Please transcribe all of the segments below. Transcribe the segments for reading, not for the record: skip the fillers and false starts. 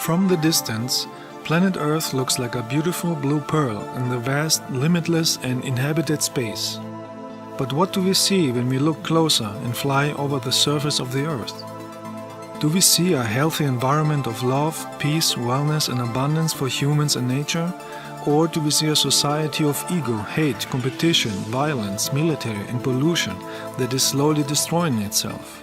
From the distance, planet Earth looks like a beautiful blue pearl in the vast, limitless and inhabited space. But what do we see when we look closer and fly over the surface of the Earth? Do we see a healthy environment of love, peace, wellness and abundance for humans and nature? Or do we see a society of ego, hate, competition, violence, military and pollution that is slowly destroying itself?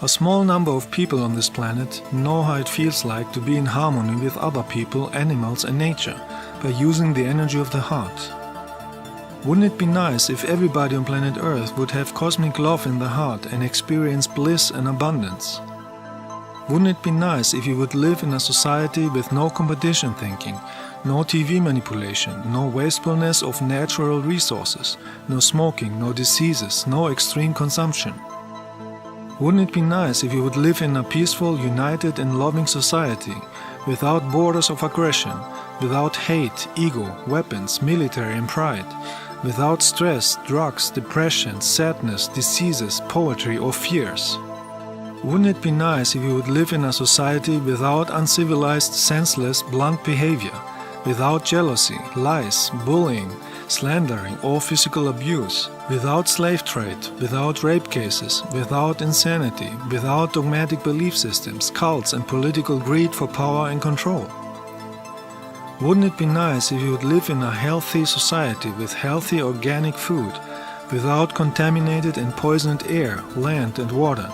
A small number of people on this planet know how it feels like to be in harmony with other people, animals and nature by using the energy of the heart. Wouldn't it be nice if everybody on planet Earth would have cosmic love in the heart and experience bliss and abundance? Wouldn't it be nice if you would live in a society with no competition thinking, no TV manipulation, no wastefulness of natural resources, no smoking, no diseases, no extreme consumption? Wouldn't it be nice if you would live in a peaceful, united and loving society, without borders of aggression, without hate, ego, weapons, military and pride, without stress, drugs, depression, sadness, diseases, poverty or fears? Wouldn't it be nice if you would live in a society without uncivilized, senseless, blunt behavior, without jealousy, lies, bullying, slandering or physical abuse, without slave trade, without rape cases, without insanity, without dogmatic belief systems, cults and political greed for power and control? Wouldn't it be nice if you would live in a healthy society with healthy organic food, without contaminated and poisoned air, land and water,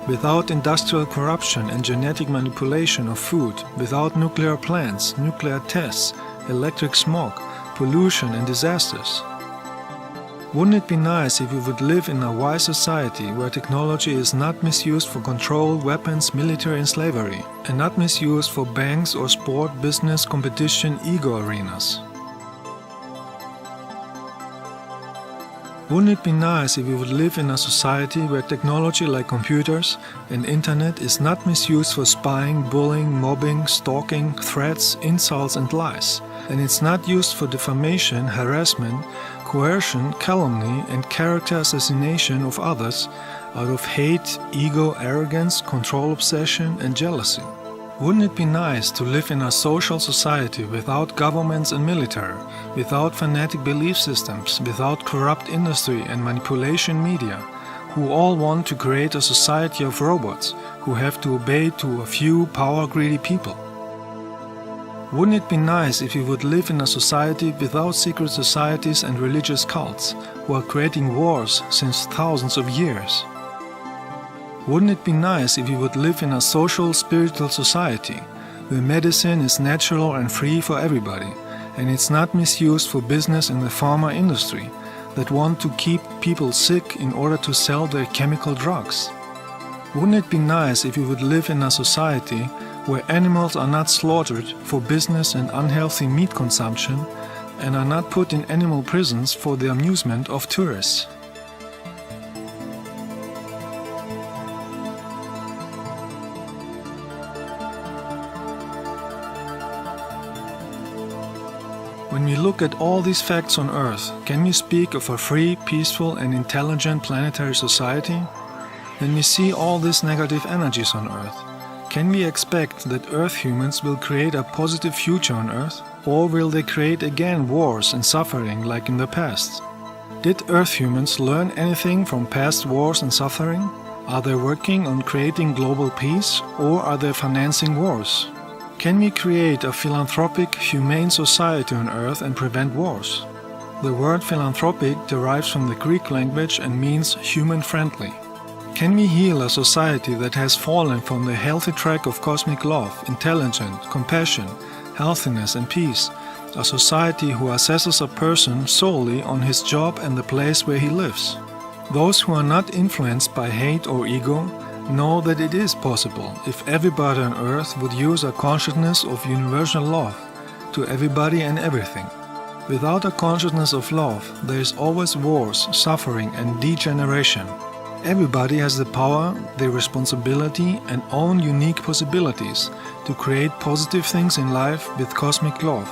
without industrial corruption and genetic manipulation of food, without nuclear plants, nuclear tests, electric smoke, pollution and disasters? Wouldn't it be nice if we would live in a wise society where technology is not misused for control, weapons, military and slavery, and not misused for banks or sport, business, competition, ego arenas? Wouldn't it be nice if we would live in a society where technology like computers and internet is not misused for spying, bullying, mobbing, stalking, threats, insults and lies, and it's not used for defamation, harassment, coercion, calumny and character assassination of others out of hate, ego, arrogance, control obsession and jealousy? Wouldn't it be nice to live in a social society without governments and military, without fanatic belief systems, without corrupt industry and manipulation media, who all want to create a society of robots who have to obey to a few power-greedy people? Wouldn't it be nice if we would live in a society without secret societies and religious cults who are creating wars since thousands of years? Wouldn't it be nice if we would live in a social, spiritual society where medicine is natural and free for everybody, and it's not misused for business in the pharma industry that want to keep people sick in order to sell their chemical drugs? Wouldn't it be nice if we would live in a society where animals are not slaughtered for business and unhealthy meat consumption and are not put in animal prisons for the amusement of tourists? When we look at all these facts on Earth, can we speak of a free, peaceful and intelligent planetary society? When we see all these negative energies on Earth, can we expect that Earth humans will create a positive future on Earth? Or will they create again wars and suffering like in the past? Did Earth humans learn anything from past wars and suffering? Are they working on creating global peace, or are they financing wars? Can we create a philanthropic, humane society on Earth and prevent wars? The word philanthropic derives from the Greek language and means human-friendly. Can we heal a society that has fallen from the healthy track of cosmic love, intelligence, compassion, healthiness and peace, a society who assesses a person solely on his job and the place where he lives. Those who are not influenced by hate or ego know that it is possible if everybody on earth would use a consciousness of universal love to everybody and everything. Without a consciousness of love, there is always wars, suffering and degeneration. Everybody has the power, the responsibility and own unique possibilities to create positive things in life with cosmic love,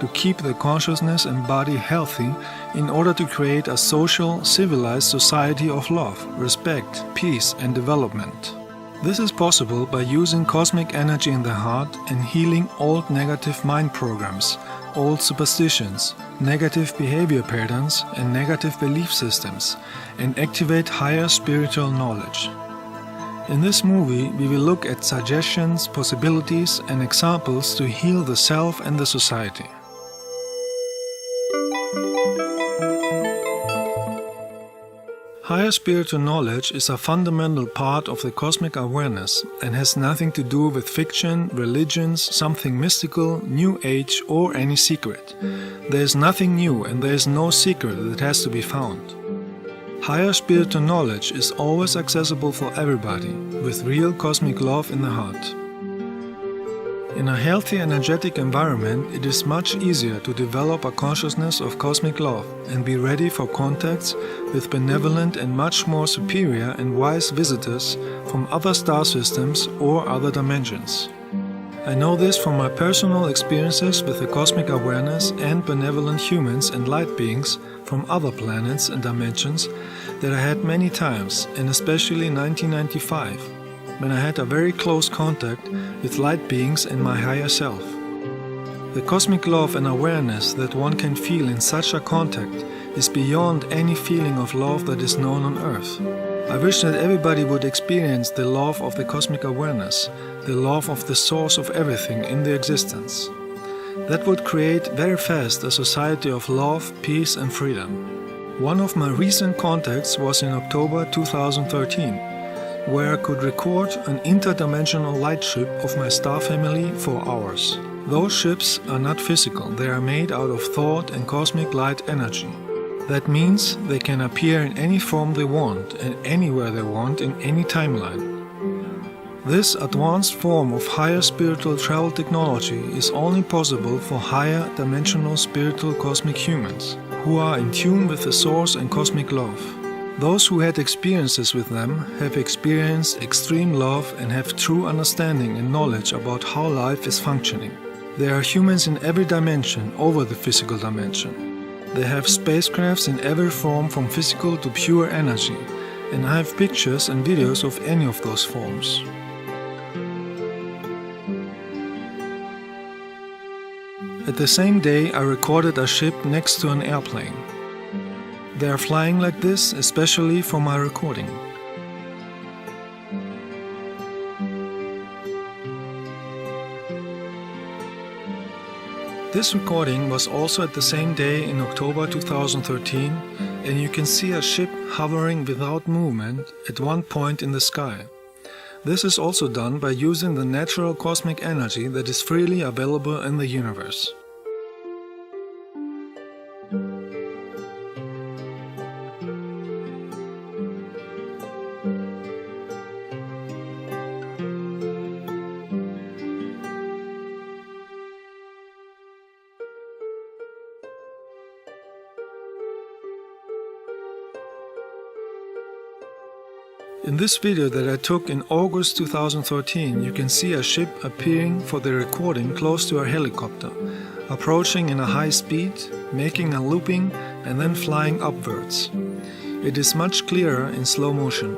to keep the consciousness and body healthy in order to create a social, civilized society of love, respect, peace and development. This is possible by using cosmic energy in the heart and healing old negative mind programs, old superstitions, negative behavior patterns and negative belief systems, and activate higher spiritual knowledge. In this movie, we will look at suggestions, possibilities and examples to heal the self and the society. Higher spiritual knowledge is a fundamental part of the cosmic awareness and has nothing to do with fiction, religions, something mystical, new age or any secret. There is nothing new and there is no secret that has to be found. Higher spiritual knowledge is always accessible for everybody, with real cosmic love in the heart. In a healthy energetic environment, it is much easier to develop a consciousness of cosmic love and be ready for contacts with benevolent and much more superior and wise visitors from other star systems or other dimensions. I know this from my personal experiences with the cosmic awareness and benevolent humans and light beings from other planets and dimensions that I had many times, and especially in 1995. When I had a very close contact with light beings and my higher self. The cosmic love and awareness that one can feel in such a contact is beyond any feeling of love that is known on earth. I wish that everybody would experience the love of the cosmic awareness, the love of the source of everything in the existence. That would create very fast a society of love, peace and freedom. One of my recent contacts was in October 2013. Where I could record an interdimensional light ship of my star family for hours. Those ships are not physical, they are made out of thought and cosmic light energy. That means they can appear in any form they want and anywhere they want in any timeline. This advanced form of higher spiritual travel technology is only possible for higher dimensional spiritual cosmic humans, who are in tune with the source and cosmic love. Those who had experiences with them have experienced extreme love and have true understanding and knowledge about how life is functioning. There are humans in every dimension over the physical dimension. They have spacecrafts in every form from physical to pure energy, and I have pictures and videos of any of those forms. At the same day, I recorded a ship next to an airplane. They are flying like this, especially for my recording. This recording was also at the same day in October 2013, and you can see a ship hovering without movement at one point in the sky. This is also done by using the natural cosmic energy that is freely available in the universe. In this video that I took in August 2013, you can see a ship appearing for the recording close to a helicopter, approaching in a high speed, making a looping and then flying upwards. It is much clearer in slow motion.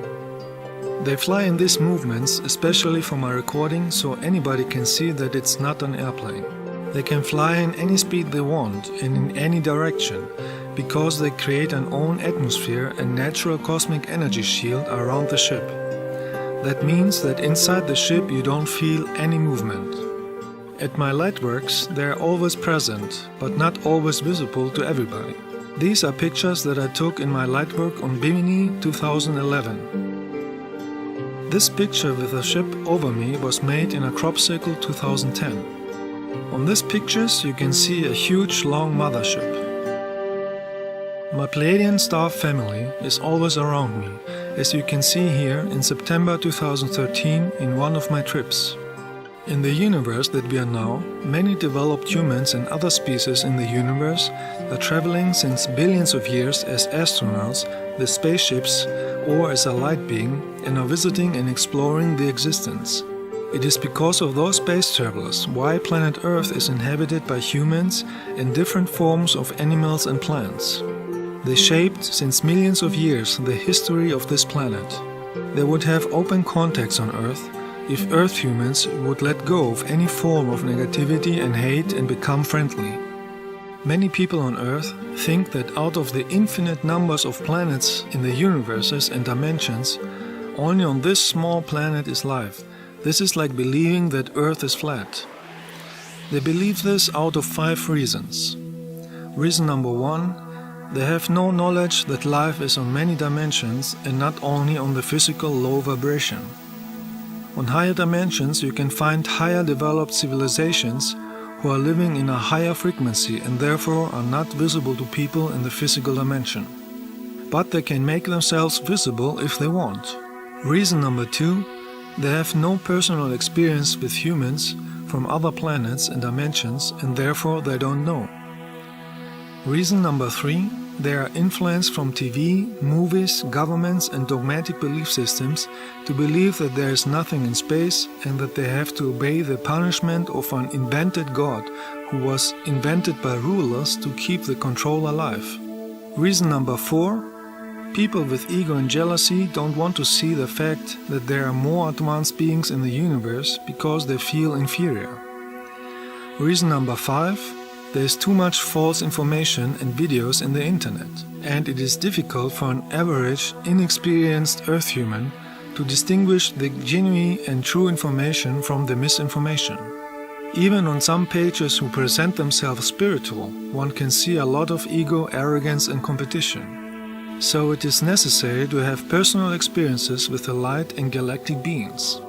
They fly in these movements especially for my recording, so anybody can see that it's not an airplane. They can fly in any speed they want and in any direction, because they create an own atmosphere and natural cosmic energy shield around the ship. That means that inside the ship you don't feel any movement. At my lightworks they are always present, but not always visible to everybody. These are pictures that I took in my lightwork on Bimini 2011. This picture with a ship over me was made in a crop circle 2010. On these pictures you can see a huge long mothership. My Pleiadian star family is always around me, as you can see here in September 2013 in one of my trips. In the universe that we are now, many developed humans and other species in the universe are traveling since billions of years as astronauts, with spaceships, or as a light being, and are visiting and exploring the existence. It is because of those space travelers why planet Earth is inhabited by humans and different forms of animals and plants. They shaped, since millions of years, the history of this planet. They would have open contacts on Earth if Earth humans would let go of any form of negativity and hate and become friendly. Many people on Earth think that out of the infinite numbers of planets in the universes and dimensions, only on this small planet is life. This is like believing that Earth is flat. They believe this out of 5 reasons. Reason number 1, they have no knowledge that life is on many dimensions and not only on the physical low vibration. On higher dimensions you can find higher developed civilizations who are living in a higher frequency and therefore are not visible to people in the physical dimension. But they can make themselves visible if they want. Reason number 2, they have no personal experience with humans from other planets and dimensions and therefore they don't know. Reason number 3, they are influenced from TV, movies, governments and dogmatic belief systems to believe that there is nothing in space and that they have to obey the punishment of an invented God who was invented by rulers to keep the control alive. Reason number 4, people with ego and jealousy don't want to see the fact that there are more advanced beings in the universe because they feel inferior. Reason number 5, there is too much false information and videos in the internet, and it is difficult for an average, inexperienced Earth human to distinguish the genuine and true information from the misinformation. Even on some pages who present themselves spiritual, one can see a lot of ego, arrogance and competition. So it is necessary to have personal experiences with the light and galactic beings.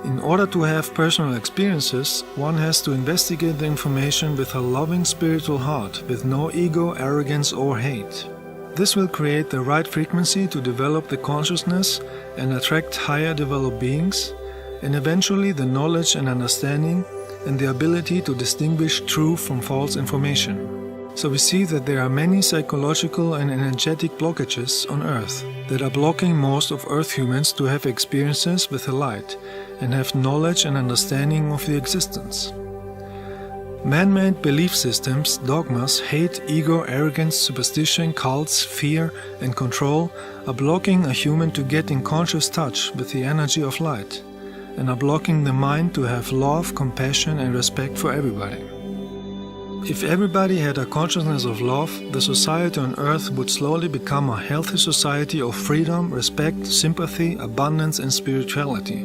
In order to have personal experiences, one has to investigate the information with a loving spiritual heart, with no ego, arrogance or hate. This will create the right frequency to develop the consciousness and attract higher developed beings, and eventually the knowledge and understanding and the ability to distinguish true from false information. So we see that there are many psychological and energetic blockages on Earth that are blocking most of Earth humans to have experiences with the light and have knowledge and understanding of the existence. Man-made belief systems, dogmas, hate, ego, arrogance, superstition, cults, fear and control are blocking a human to get in conscious touch with the energy of light and are blocking the mind to have love, compassion and respect for everybody. If everybody had a consciousness of love, the society on Earth would slowly become a healthy society of freedom, respect, sympathy, abundance and spirituality,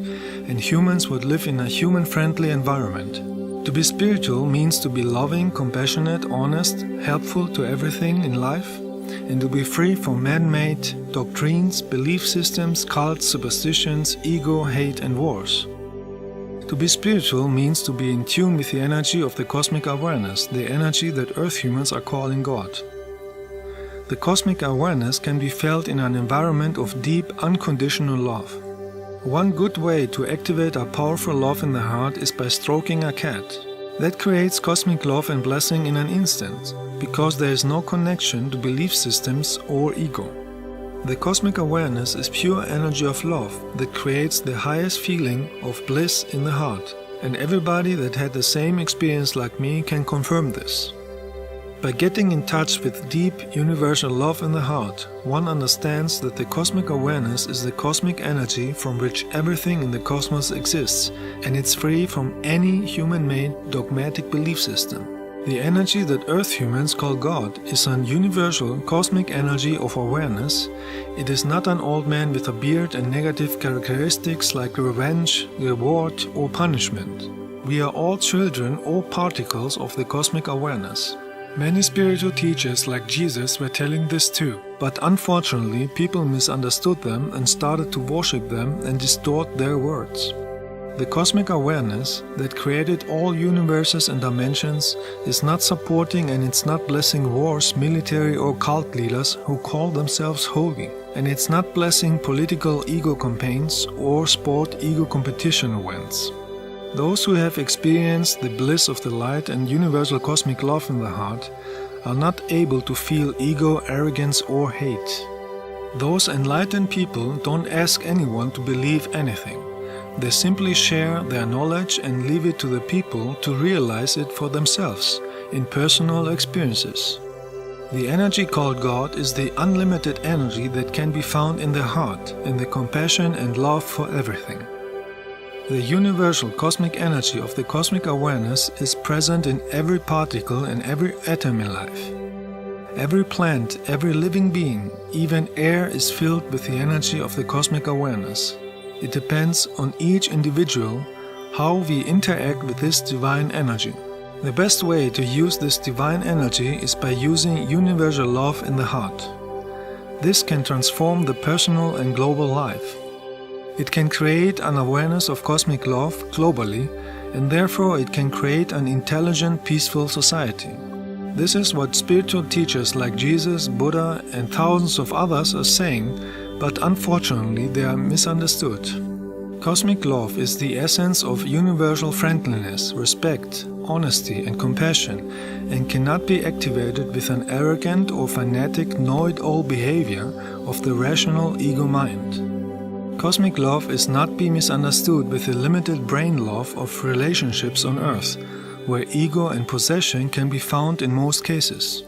and humans would live in a human-friendly environment. To be spiritual means to be loving, compassionate, honest, helpful to everything in life, and to be free from man-made doctrines, belief systems, cults, superstitions, ego, hate and wars. To be spiritual means to be in tune with the energy of the cosmic awareness, the energy that Earth humans are calling God. The cosmic awareness can be felt in an environment of deep, unconditional love. One good way to activate a powerful love in the heart is by stroking a cat. That creates cosmic love and blessing in an instant, because there is no connection to belief systems or ego. The cosmic awareness is pure energy of love that creates the highest feeling of bliss in the heart, and everybody that had the same experience like me can confirm this. By getting in touch with deep, universal love in the heart, one understands that the cosmic awareness is the cosmic energy from which everything in the cosmos exists, and it's free from any human-made dogmatic belief system. The energy that Earth humans call God is an universal cosmic energy of awareness. It is not an old man with a beard and negative characteristics like revenge, reward or punishment. We are all children or particles of the cosmic awareness. Many spiritual teachers like Jesus were telling this too, but unfortunately people misunderstood them and started to worship them and distort their words. The cosmic awareness that created all universes and dimensions is not supporting and it's not blessing wars, military or cult leaders who call themselves holy. And it's not blessing political ego campaigns or sport ego competition events. Those who have experienced the bliss of the light and universal cosmic love in the heart are not able to feel ego, arrogance or hate. Those enlightened people don't ask anyone to believe anything. They simply share their knowledge and leave it to the people to realize it for themselves in personal experiences. The energy called God is the unlimited energy that can be found in the heart, in the compassion and love for everything. The universal cosmic energy of the cosmic awareness is present in every particle and every atom in life. Every plant, every living being, even air is filled with the energy of the cosmic awareness. It depends on each individual how we interact with this divine energy. The best way to use this divine energy is by using universal love in the heart. This can transform the personal and global life. It can create an awareness of cosmic love globally, and therefore it can create an intelligent, peaceful society. This is what spiritual teachers like Jesus, Buddha, and thousands of others are saying, but unfortunately they are misunderstood. Cosmic love is the essence of universal friendliness, respect, honesty and compassion, and cannot be activated with an arrogant or fanatic know-it-all behavior of the rational ego mind. Cosmic love is not be misunderstood with the limited brain love of relationships on earth, where ego and possession can be found in most cases.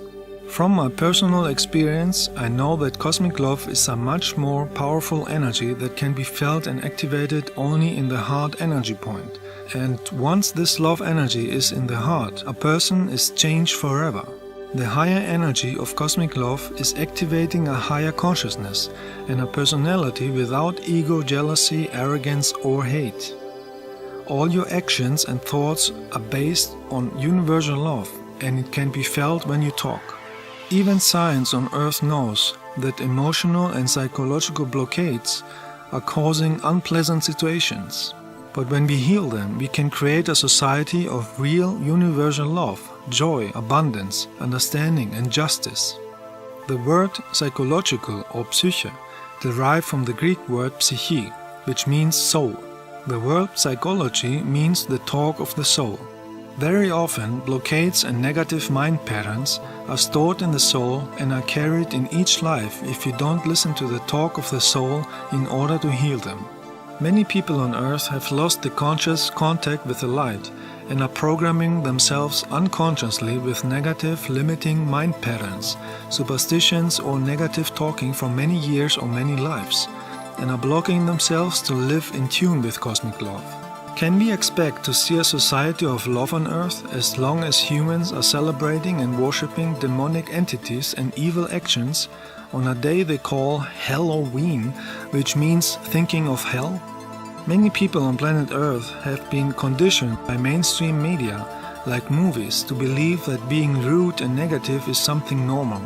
From my personal experience, I know that cosmic love is a much more powerful energy that can be felt and activated only in the heart energy point. And once this love energy is in the heart, a person is changed forever. The higher energy of cosmic love is activating a higher consciousness and a personality without ego, jealousy, arrogance or hate. All your actions and thoughts are based on universal love, and it can be felt when you talk. Even science on Earth knows that emotional and psychological blockades are causing unpleasant situations. But when we heal them, we can create a society of real universal love, joy, abundance, understanding and justice. The word psychological or psyche derived from the Greek word psyche, which means soul. The word psychology means the talk of the soul. Very often, blockades and negative mind patterns are stored in the soul and are carried in each life if you don't listen to the talk of the soul in order to heal them. Many people on earth have lost the conscious contact with the light and are programming themselves unconsciously with negative, limiting mind patterns, superstitions or negative talking for many years or many lives, and are blocking themselves to live in tune with cosmic love. Can we expect to see a society of love on earth as long as humans are celebrating and worshipping demonic entities and evil actions on a day they call Halloween, which means thinking of hell? Many people on planet Earth have been conditioned by mainstream media, like movies, to believe that being rude and negative is something normal,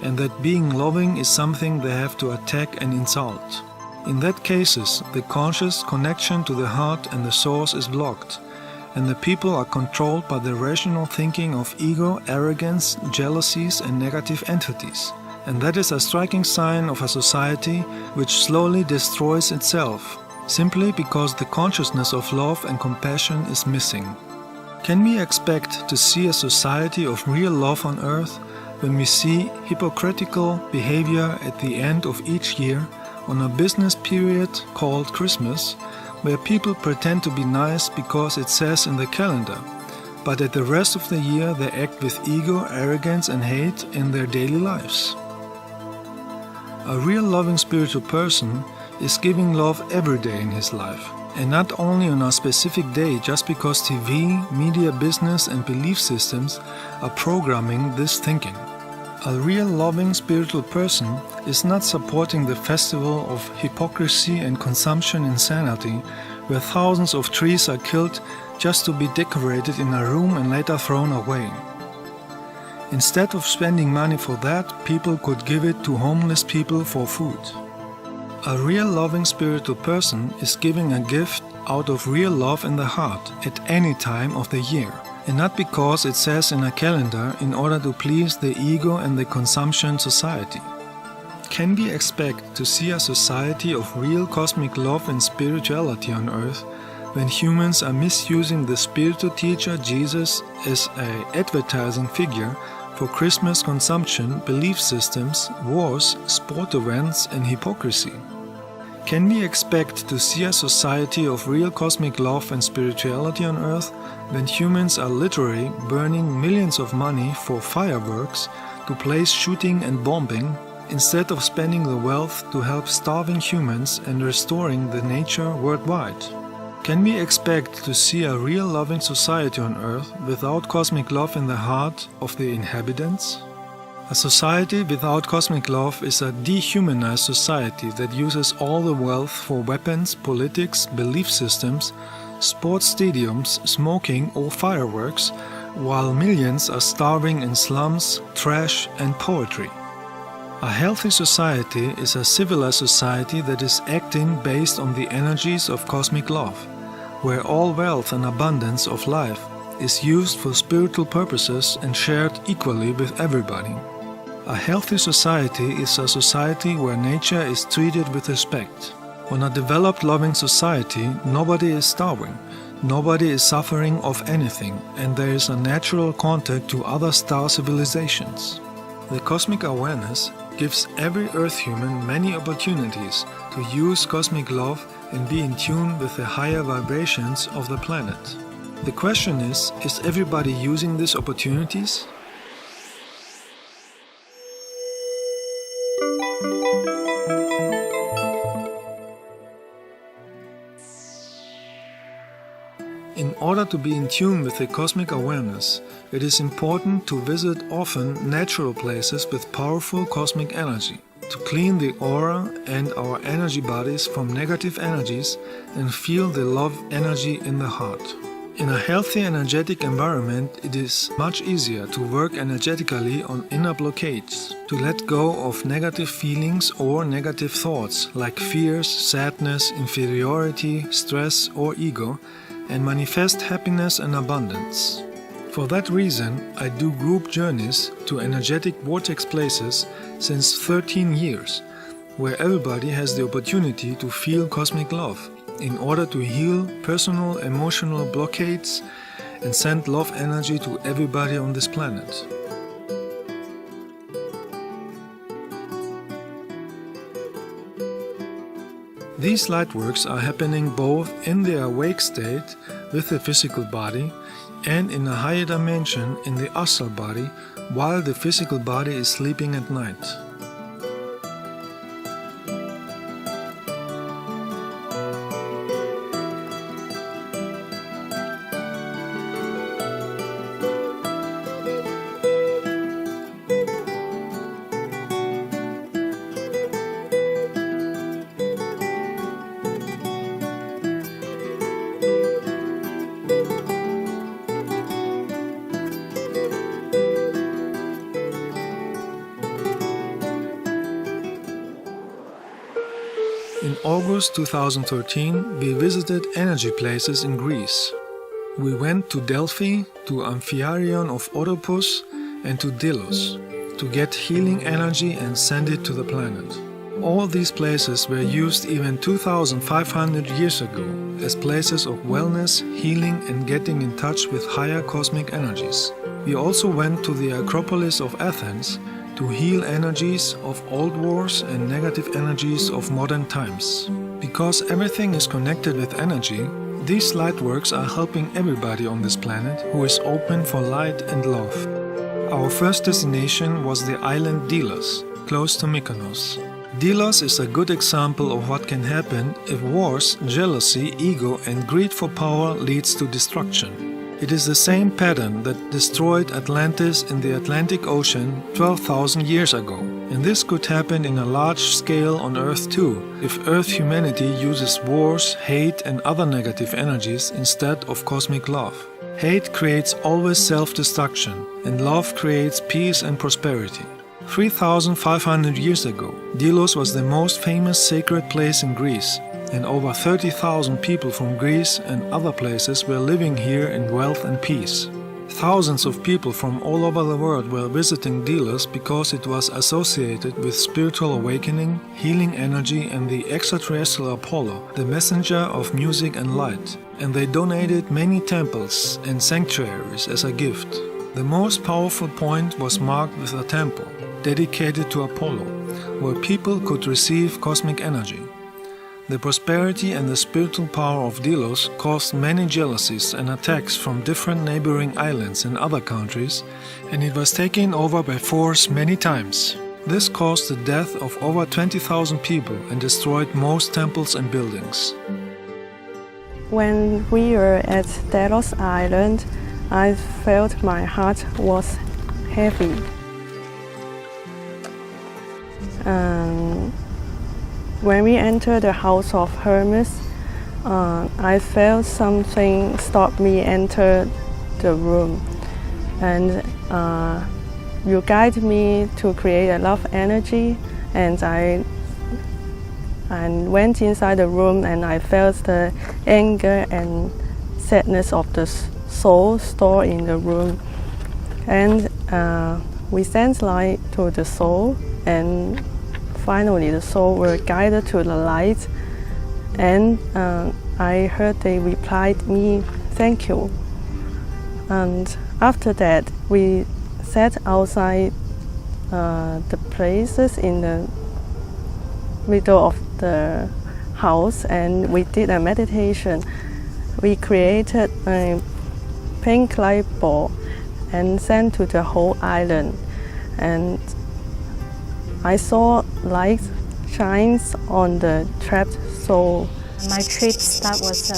and that being loving is something they have to attack and insult. In that cases, the conscious connection to the heart and the source is blocked, and the people are controlled by the rational thinking of ego, arrogance, jealousies and negative entities. And that is a striking sign of a society which slowly destroys itself, simply because the consciousness of love and compassion is missing. Can we expect to see a society of real love on earth when we see hypocritical behavior at the end of each year on a business period called Christmas, where people pretend to be nice because it says in the calendar, but at the rest of the year they act with ego, arrogance and hate in their daily lives? A real loving spiritual person is giving love every day in his life, and not only on a specific day just because TV, media, business and belief systems are programming this thinking. A real loving spiritual person is not supporting the festival of hypocrisy and consumption insanity, where thousands of trees are killed just to be decorated in a room and later thrown away. Instead of spending money for that, people could give it to homeless people for food. A real loving spiritual person is giving a gift out of real love in the heart at any time of the year, and not because it says in a calendar in order to please the ego and the consumption society. Can we expect to see a society of real cosmic love and spirituality on earth when humans are misusing the spiritual teacher Jesus as an advertising figure for Christmas consumption, belief systems, wars, sport events and hypocrisy? Can we expect to see a society of real cosmic love and spirituality on earth when humans are literally burning millions of money for fireworks to place shooting and bombing instead of spending the wealth to help starving humans and restoring the nature worldwide? Can we expect to see a real loving society on earth without cosmic love in the heart of the inhabitants? A society without cosmic love is a dehumanized society that uses all the wealth for weapons, politics, belief systems, sports stadiums, smoking or fireworks, while millions are starving in slums, trash and poetry. A healthy society is a civilized society that is acting based on the energies of cosmic love, where all wealth and abundance of life is used for spiritual purposes and shared equally with everybody. A healthy society is a society where nature is treated with respect. On a developed loving society, nobody is starving, nobody is suffering of anything, and there is a natural contact to other star civilizations. The cosmic awareness gives every earth human many opportunities to use cosmic love and be in tune with the higher vibrations of the planet. The question is everybody using these opportunities? In order to be in tune with the cosmic awareness, it is important to visit often natural places with powerful cosmic energy, to clean the aura and our energy bodies from negative energies and feel the love energy in the heart. In a healthy energetic environment, it is much easier to work energetically on inner blockades, to let go of negative feelings or negative thoughts like fears, sadness, inferiority, stress or ego, and manifest happiness and abundance. For that reason, I do group journeys to energetic vortex places since 13 years, where everybody has the opportunity to feel cosmic love in order to heal personal emotional blockades and send love energy to everybody on this planet. These lightworks are happening both in the awake state with the physical body and in a higher dimension in the astral body while the physical body is sleeping at night. In August 2013, we visited energy places in Greece. We went to Delphi, to Amphitryon of Oedipus and to Delos to get healing energy and send it to the planet. All these places were used even 2,500 years ago as places of wellness, healing and getting in touch with higher cosmic energies. We also went to the Acropolis of Athens to heal energies of old wars and negative energies of modern times. Because everything is connected with energy, these lightworks are helping everybody on this planet who is open for light and love. Our first destination was the island Delos, close to Mykonos. Delos is a good example of what can happen if wars, jealousy, ego and greed for power leads to destruction. It is the same pattern that destroyed Atlantis in the Atlantic Ocean 12,000 years ago. And this could happen in a large scale on Earth too, if Earth humanity uses wars, hate and other negative energies instead of cosmic love. Hate creates always self-destruction, and love creates peace and prosperity. 3,500 years ago, Delos was the most famous sacred place in Greece, and over 30,000 people from Greece and other places were living here in wealth and peace. Thousands of people from all over the world were visiting Delos because it was associated with spiritual awakening, healing energy and the extraterrestrial Apollo, the messenger of music and light, and they donated many temples and sanctuaries as a gift. The most powerful point was marked with a temple dedicated to Apollo, where people could receive cosmic energy. The prosperity and the spiritual power of Delos caused many jealousies and attacks from different neighboring islands and other countries, and it was taken over by force many times. This caused the death of over 20,000 people and destroyed most temples and buildings. When we were at Delos Island, I felt my heart was heavy. When we entered the house of Hermes, I felt something stop me enter the room, and you guide me to create a love energy, and I went inside the room and I felt the anger and sadness of the soul stored in the room, and we sent light to the soul, and finally the soul were guided to the light, and I heard they replied me, "Thank you." And after that we sat outside the places in the middle of the house and we did a meditation. We created a pink light ball and sent to the whole island, and I saw light shines on the trapped soul. My trip start was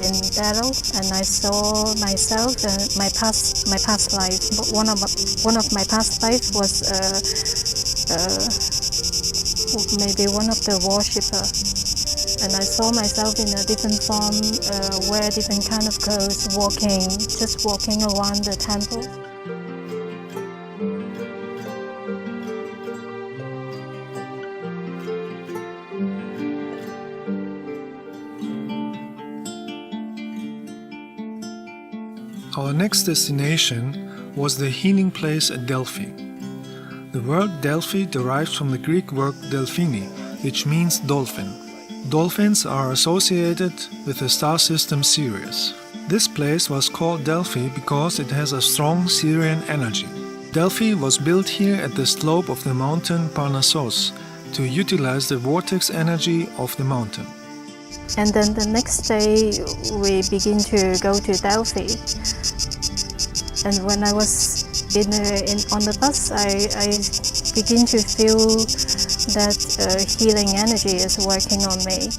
in Delos, and I saw myself my past life. One of my past life was maybe one of the worshipper, and I saw myself in a different form, wear different kind of clothes, just walking around the temple. Our next destination was the healing place at Delphi. The word Delphi derives from the Greek word delphini, which means dolphin. Dolphins are associated with the star system Sirius. This place was called Delphi because it has a strong Sirian energy. Delphi was built here at the slope of the mountain Parnassos to utilize the vortex energy of the mountain. And then the next day we begin to go to Delphi. And when I was on the bus, I begin to feel that healing energy is working on me.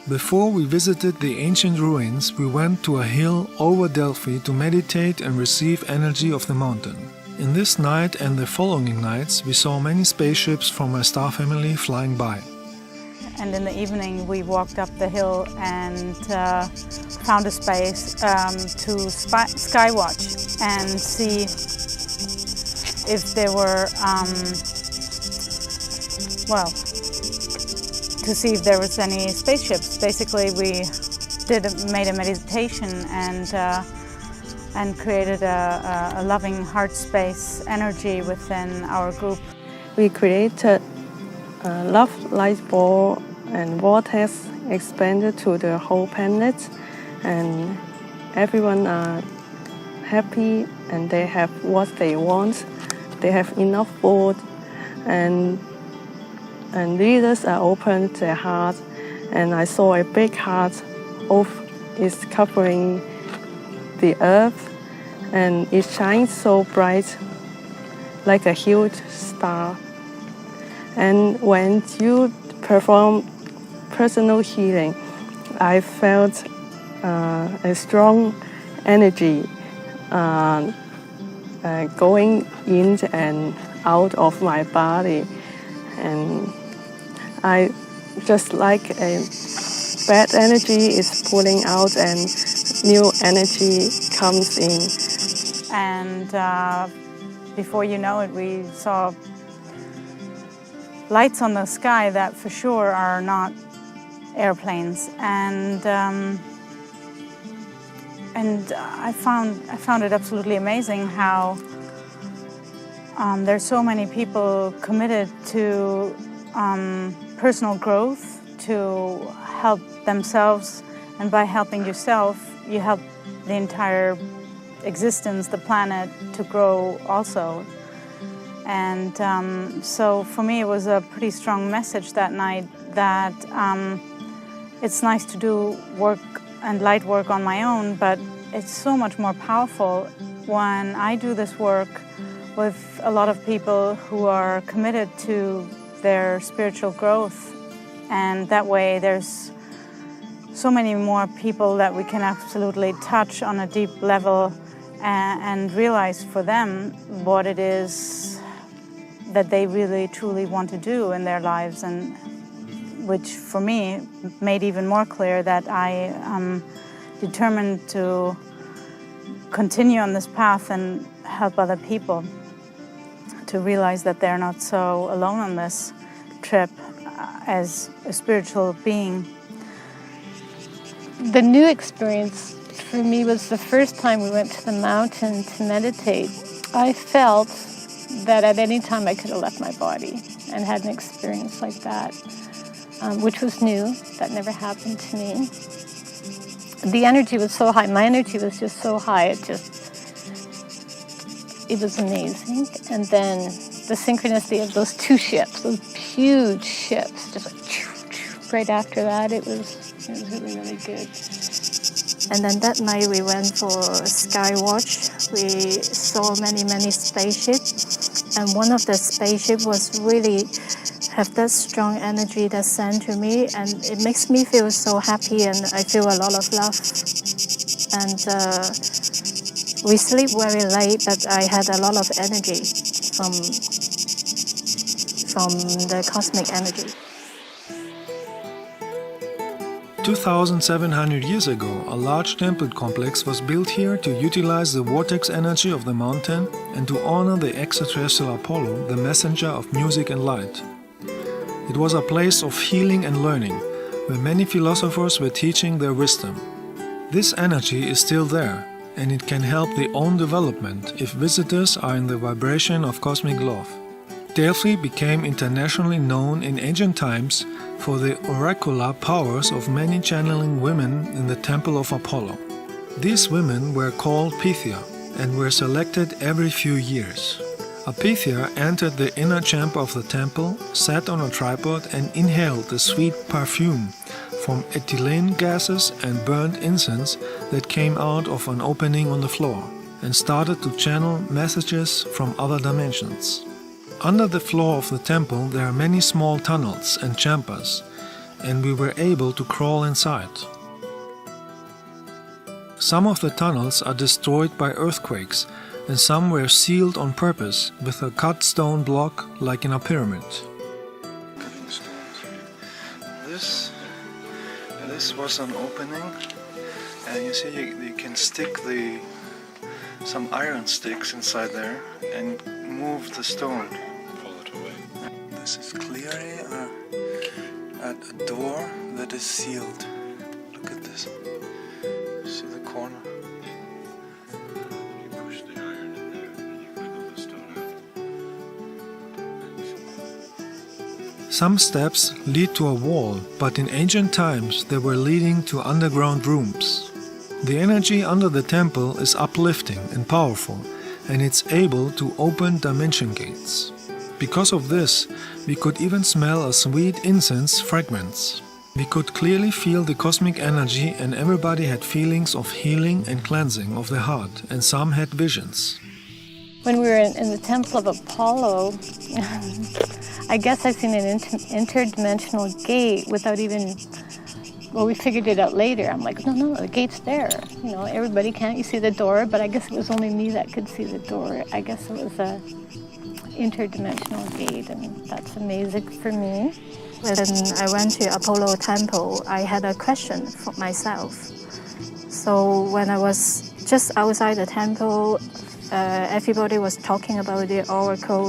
Before we visited the ancient ruins, we went to a hill over Delphi to meditate and receive energy of the mountain. In this night and the following nights, we saw many spaceships from my star family flying by. And in the evening we walked up the hill and found a space to skywatch and see if there were, to see if there was any spaceships. Basically we made a meditation and created a loving heart space energy within our group. We created a love light ball and vortex expanded to the whole planet, and everyone are happy and they have what they want. They have enough food, and leaders are open their heart, and I saw a big heart is covering the earth, and it shines so bright like a huge star. And when you perform personal healing, I felt a strong energy going in and out of my body, and I just like a bad energy is pulling out and new energy comes in. And before you know it, we saw lights on the sky that for sure are not airplanes, and I found it absolutely amazing how there's so many people committed to personal growth, to help themselves, and by helping yourself, you help the entire existence, the planet, to grow also. And so for me, it was a pretty strong message that night that it's nice to do work and light work on my own, but it's so much more powerful when I do this work with a lot of people who are committed to their spiritual growth. And that way there's so many more people that we can absolutely touch on a deep level and realize for them what it is that they really truly want to do in their lives, and which for me made even more clear that I am determined to continue on this path and help other people to realize that they're not so alone on this trip as a spiritual being. The new experience for me was the first time we went to the mountain to meditate. I felt that at any time I could have left my body and had an experience like that, which was new. That never happened to me. The energy was so high. My energy was just so high. It was amazing. And then the synchronicity of those two ships, those huge ships, just like right after that, it was really, really good. And then that night we went for sky watch. We saw many spaceships, and one of the spaceships was really have that strong energy that sent to me, and it makes me feel so happy, and I feel a lot of love. And we sleep very late, but I had a lot of energy from the cosmic energy. 2,700 years ago, a large temple complex was built here to utilize the vortex energy of the mountain and to honor the extraterrestrial Apollo, the messenger of music and light. It was a place of healing and learning, where many philosophers were teaching their wisdom. This energy is still there, and it can help the own development if visitors are in the vibration of cosmic love. Delphi became internationally known in ancient times for the oracular powers of many channeling women in the temple of Apollo. These women were called Pythia and were selected every few years. A Pythia entered the inner chamber of the temple, sat on a tripod and inhaled the sweet perfume from ethylene gases and burnt incense that came out of an opening on the floor, and started to channel messages from other dimensions. Under the floor of the temple there are many small tunnels and chambers, and we were able to crawl inside. Some of the tunnels are destroyed by earthquakes, and some were sealed on purpose with a cut stone block like in a pyramid. This was an opening, and you see you can stick some iron sticks inside there and move the stone. Pull it away. This is clearly a door that is sealed. Look at this. See the corner? You push the iron in there and you wiggle the stone out. Some steps lead to a wall, but in ancient times they were leading to underground rooms. The energy under the temple is uplifting and powerful, and it's able to open dimension gates. Because of this, we could even smell a sweet incense fragrance. We could clearly feel the cosmic energy, and everybody had feelings of healing and cleansing of the heart, and some had visions. When we were in the temple of Apollo, I guess I seen an interdimensional gate without even... Well, we figured it out later. I'm like, no, the gate's there. You know, everybody can't. You see the door, but I guess it was only me that could see the door. I guess it was a interdimensional gate, and that's amazing for me. When I went to Apollo temple, I had a question for myself. So when I was just outside the temple, everybody was talking about the oracle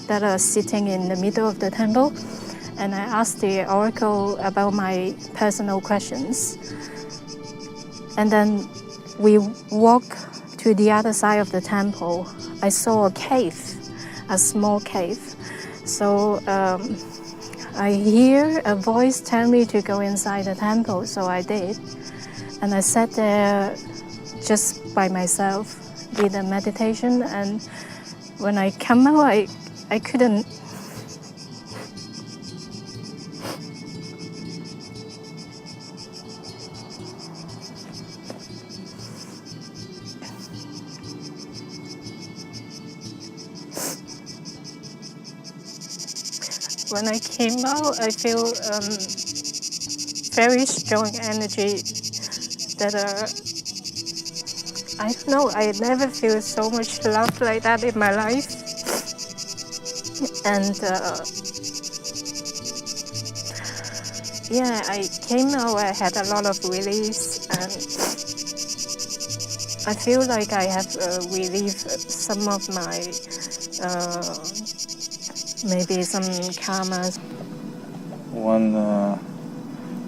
that are sitting in the middle of the temple. and I asked the oracle about my personal questions. And then we walked to the other side of the temple. I saw a cave, a small cave. So I hear a voice tell me to go inside the temple, so I did. And I sat there just by myself, did a meditation, and when I come out, I couldn't. When I came out, I feel very strong energy that I don't know, I never feel so much love like that in my life. And yeah, I came out, I had a lot of release, and I feel like I have relieved some of my maybe some karmas. When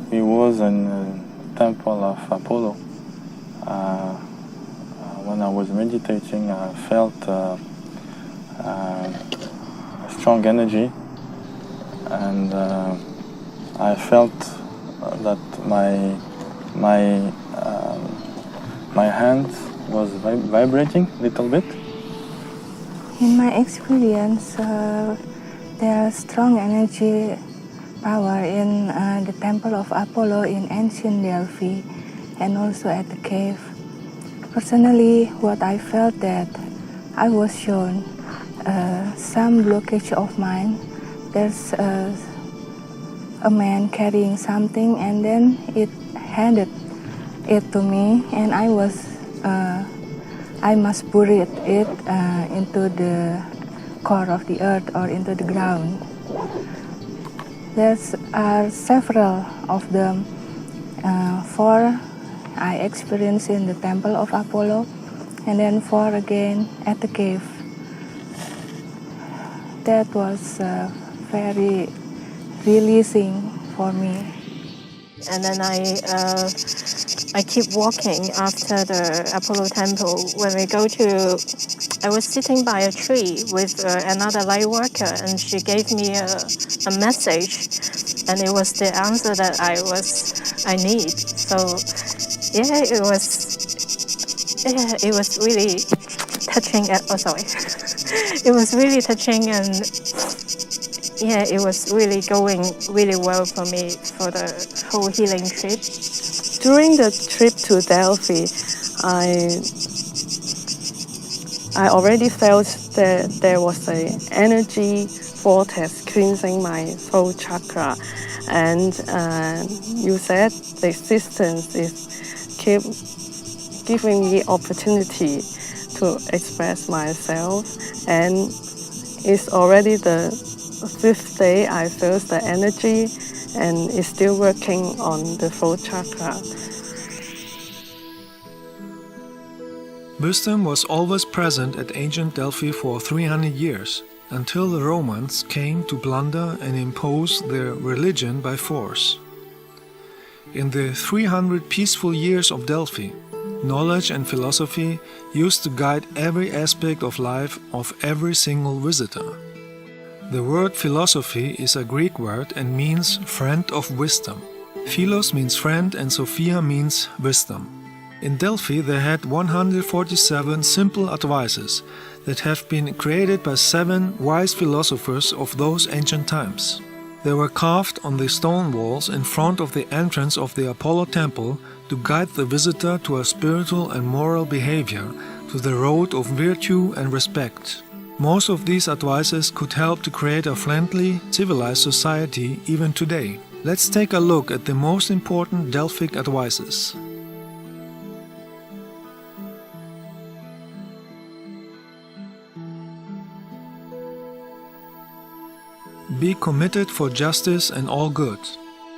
we was in the temple of Apollo, when I was meditating, I felt a strong energy, and I felt that my hand was vibrating a little bit. In my experience, there's strong energy power in the temple of Apollo in ancient Delphi and also at the cave. Personally, what I felt that I was shown some blockage of mine. There's a man carrying something, and then it handed it to me, and I must bury it into the core of the earth or into the ground. There are several of them. 4 I experienced in the temple of Apollo, and then 4 again at the cave. That was very releasing for me. And then I keep walking after the Apollo temple. When we go to, I was sitting by a tree with another light worker, and she gave me a message, and it was the answer that I need. So yeah, it was really touching. It was really touching, and yeah, it was really going really well for me for the whole healing trip. During the trip to Delphi, I already felt that there was an energy vortex cleansing my throat chakra, and you said the existence is keep giving me opportunity to express myself, and it's already the 5th day I feel the energy, and it's still working on the throat chakra. Wisdom was always present at ancient Delphi for 300 years, until the Romans came to plunder and impose their religion by force. In the 300 peaceful years of Delphi, knowledge and philosophy used to guide every aspect of life of every single visitor. The word philosophy is a Greek word and means friend of wisdom. Philos means friend and Sophia means wisdom. In Delphi they had 147 simple advices that have been created by 7 wise philosophers of those ancient times. They were carved on the stone walls in front of the entrance of the Apollo temple to guide the visitor to a spiritual and moral behavior, to the road of virtue and respect. Most of these advices could help to create a friendly, civilized society even today. Let's take a look at the most important Delphic advices. Be committed for justice and all good.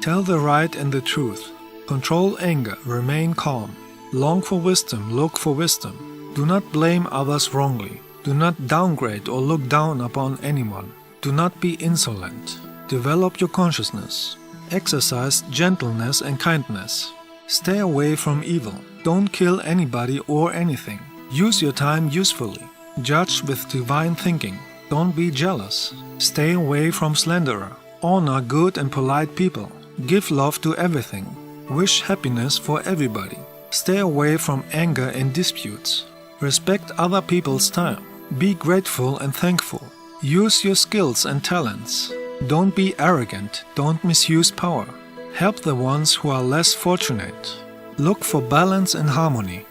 Tell the right and the truth. Control anger, remain calm. Long for wisdom, look for wisdom. Do not blame others wrongly. Do not downgrade or look down upon anyone. Do not be insolent. Develop your consciousness. Exercise gentleness and kindness. Stay away from evil. Don't kill anybody or anything. Use your time usefully. Judge with divine thinking. Don't be jealous. Stay away from slanderer. Honor good and polite people. Give love to everything. Wish happiness for everybody. Stay away from anger and disputes. Respect other people's time. Be grateful and thankful. Use your skills and talents. Don't be arrogant. Don't misuse power. Help the ones who are less fortunate. Look for balance and harmony.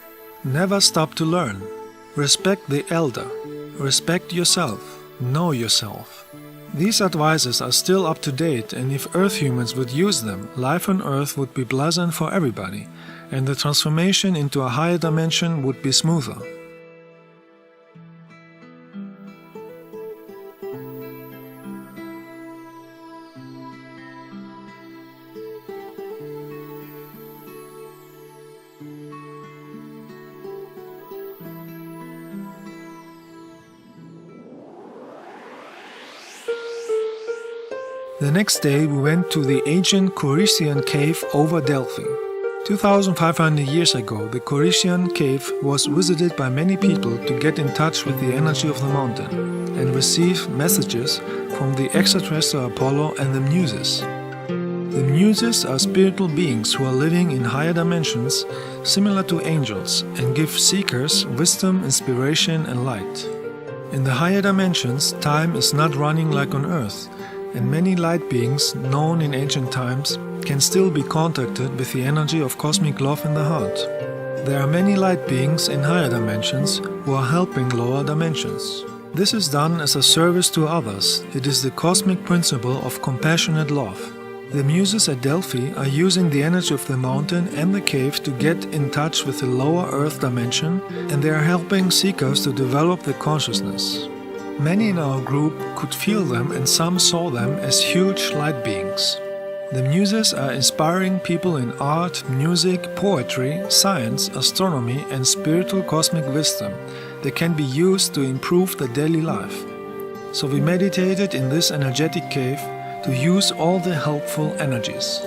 Never stop to learn. Respect the elder. Respect yourself. Know yourself. These advices are still up to date, and if Earth humans would use them, life on Earth would be pleasant for everybody, and the transformation into a higher dimension would be smoother. The next day we went to the ancient Corinthian cave over Delphi. 2,500 years ago, the Corinthian cave was visited by many people to get in touch with the energy of the mountain and receive messages from the extraterrestrial Apollo and the Muses. The Muses are spiritual beings who are living in higher dimensions, similar to angels, and give seekers wisdom, inspiration, and light. In the higher dimensions, time is not running like on Earth, and many light beings, known in ancient times, can still be contacted with the energy of cosmic love in the heart. There are many light beings in higher dimensions who are helping lower dimensions. This is done as a service to others. It is the cosmic principle of compassionate love. The Muses at Delphi are using the energy of the mountain and the cave to get in touch with the lower Earth dimension, and they are helping seekers to develop the consciousness. Many in our group could feel them, and some saw them as huge light beings. The Muses are inspiring people in art, music, poetry, science, astronomy, and spiritual cosmic wisdom that can be used to improve the daily life. So we meditated in this energetic cave to use all the helpful energies.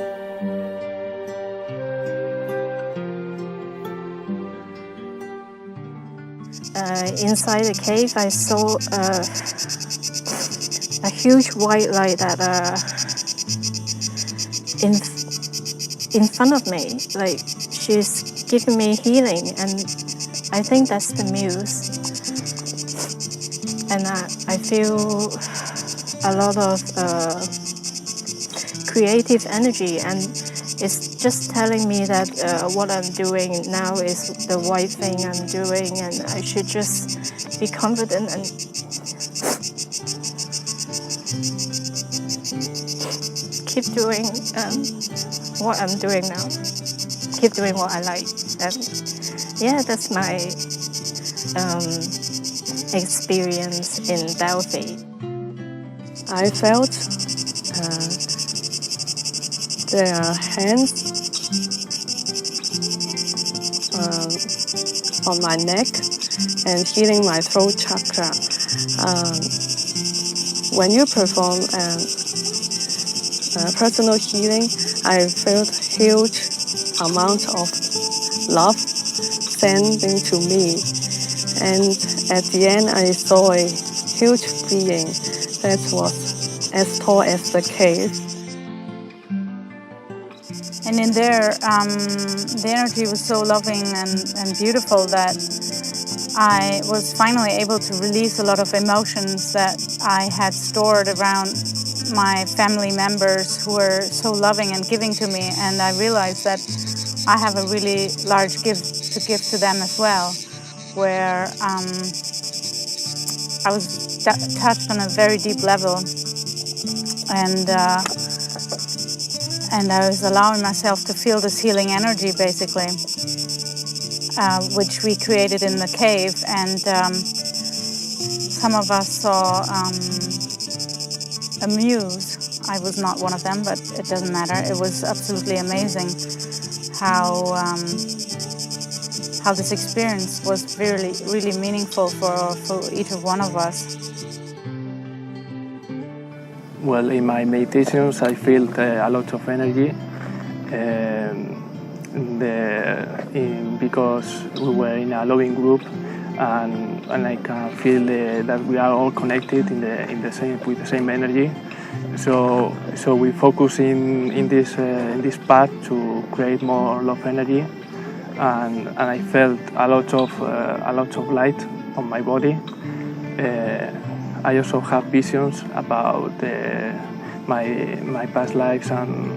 Inside the cave, I saw a huge white light that in front of me, like she's giving me healing, and I think that's the Muse. And I feel a lot of creative energy, and it's just telling me that what I'm doing now is the right thing I'm doing, and I should just be confident and keep doing what I'm doing now. Keep doing what I like. And yeah, that's my experience in Delphi. I felt their hands on my neck and healing my throat chakra. When you perform personal healing, I felt huge amount of love sending to me, and at the end I saw a huge being that was as tall as the cave. And in there, the energy was so loving and beautiful that I was finally able to release a lot of emotions that I had stored around my family members who were so loving and giving to me. And I realized that I have a really large gift to give to them as well, where I was touched on a very deep level. And I was allowing myself to feel this healing energy, basically, which we created in the cave. And some of us saw a muse. I was not one of them, but it doesn't matter. It was absolutely amazing how this experience was really, really meaningful for each of one of us. Well, in my meditations, I felt a lot of energy. Because we were in a loving group, and I can feel that we are all connected with the same energy. So we focus in this path to create more love energy, and I felt a lot of light on my body. I also have visions about my past lives and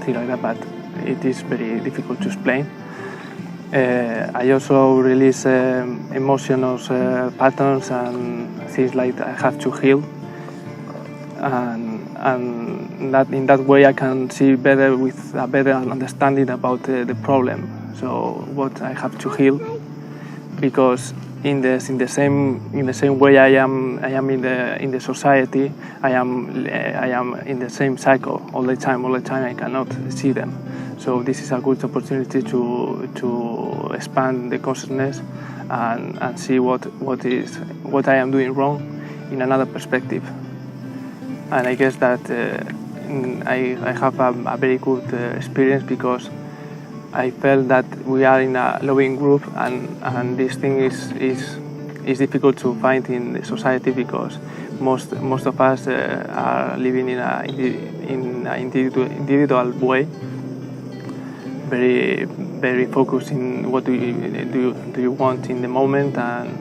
things like that, but it is very difficult to explain. I also release emotional patterns and things like I have to heal, and that in that way I can see better with a better understanding about the problem. So what I have to heal, because in the same way I am in the society, I am in the same cycle all the time. I cannot see them. So this is a good opportunity to expand the consciousness and see what I am doing wrong in another perspective. And I guess that I have a very good experience, because I felt that we are in a loving group, and this thing is difficult to find in the society, because most of us are living in an individual way, very focused in what do you want in the moment, and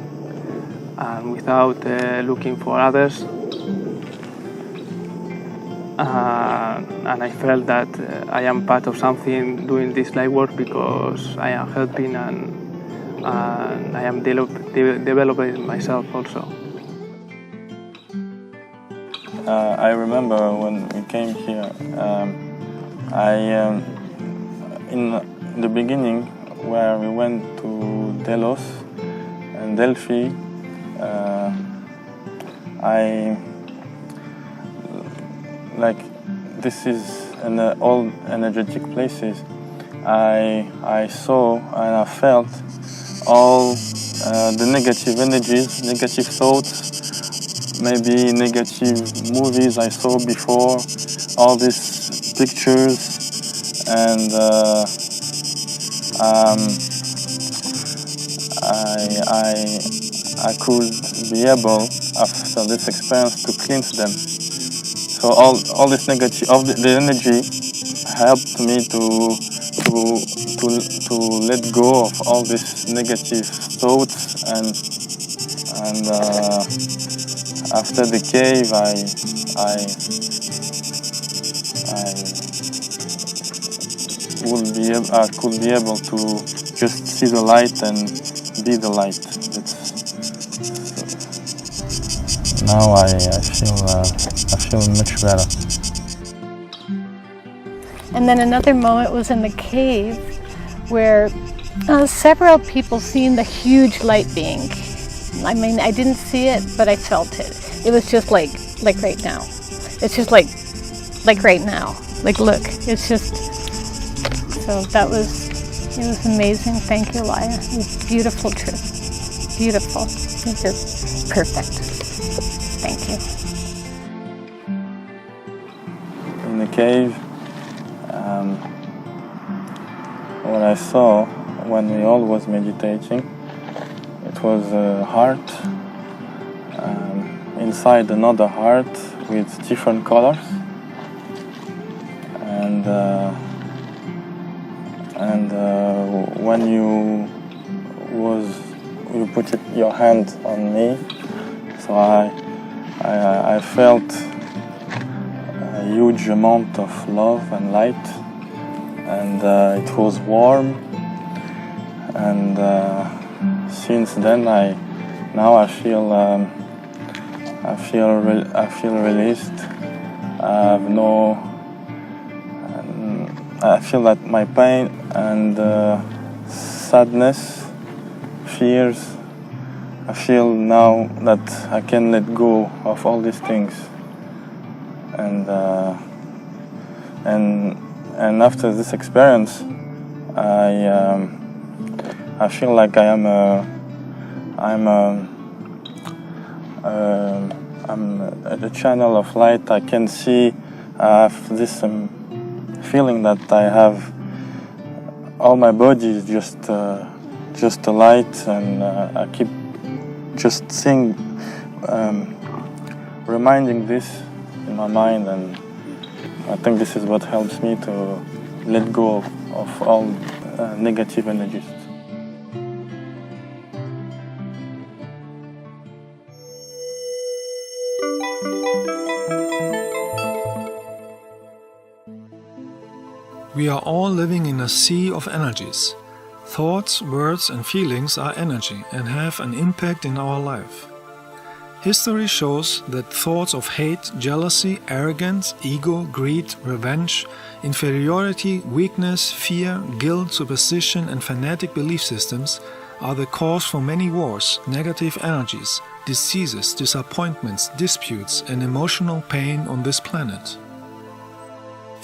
without looking for others. And I felt that I am part of something doing this light work, because I am helping and I am developing myself also. I remember when we came here, in the beginning, where we went to Delos and Delphi, this is an all energetic places. I saw and I felt all the negative energies, negative thoughts, maybe negative movies I saw before, all these pictures, and I could be able, after this experience, to cleanse them. So all this negative, the energy helped me to let go of all these negative thoughts, and after the cave, I could be able to just see the light and be the light. Now I feel much better. And then another moment was in the cave where several people seen the huge light being. I mean, I didn't see it, but I felt it. It was just like right now. It's just like right now. Like, look, it's just, so it was amazing. Thank you, Laya. It was a beautiful trip. Beautiful. It's just perfect. Thank you. In the cave, what I saw when we all was meditating, it was a heart inside another heart with different colors, and when you put your hand on me, so I felt a huge amount of love and light, and it was warm, and since then I feel released. I feel that my pain and sadness, fears, I feel now that I can let go of all these things, and after this experience, I feel like I am I'm a channel of light. I can see, I have this feeling that I have all my body is just a light, and I keep just seeing, reminding this in my mind, and I think this is what helps me to let go of all negative energies. We are all living in a sea of energies. Thoughts, words and feelings are energy and have an impact in our life. History shows that thoughts of hate, jealousy, arrogance, ego, greed, revenge, inferiority, weakness, fear, guilt, superstition and fanatic belief systems are the cause for many wars, negative energies, diseases, disappointments, disputes and emotional pain on this planet.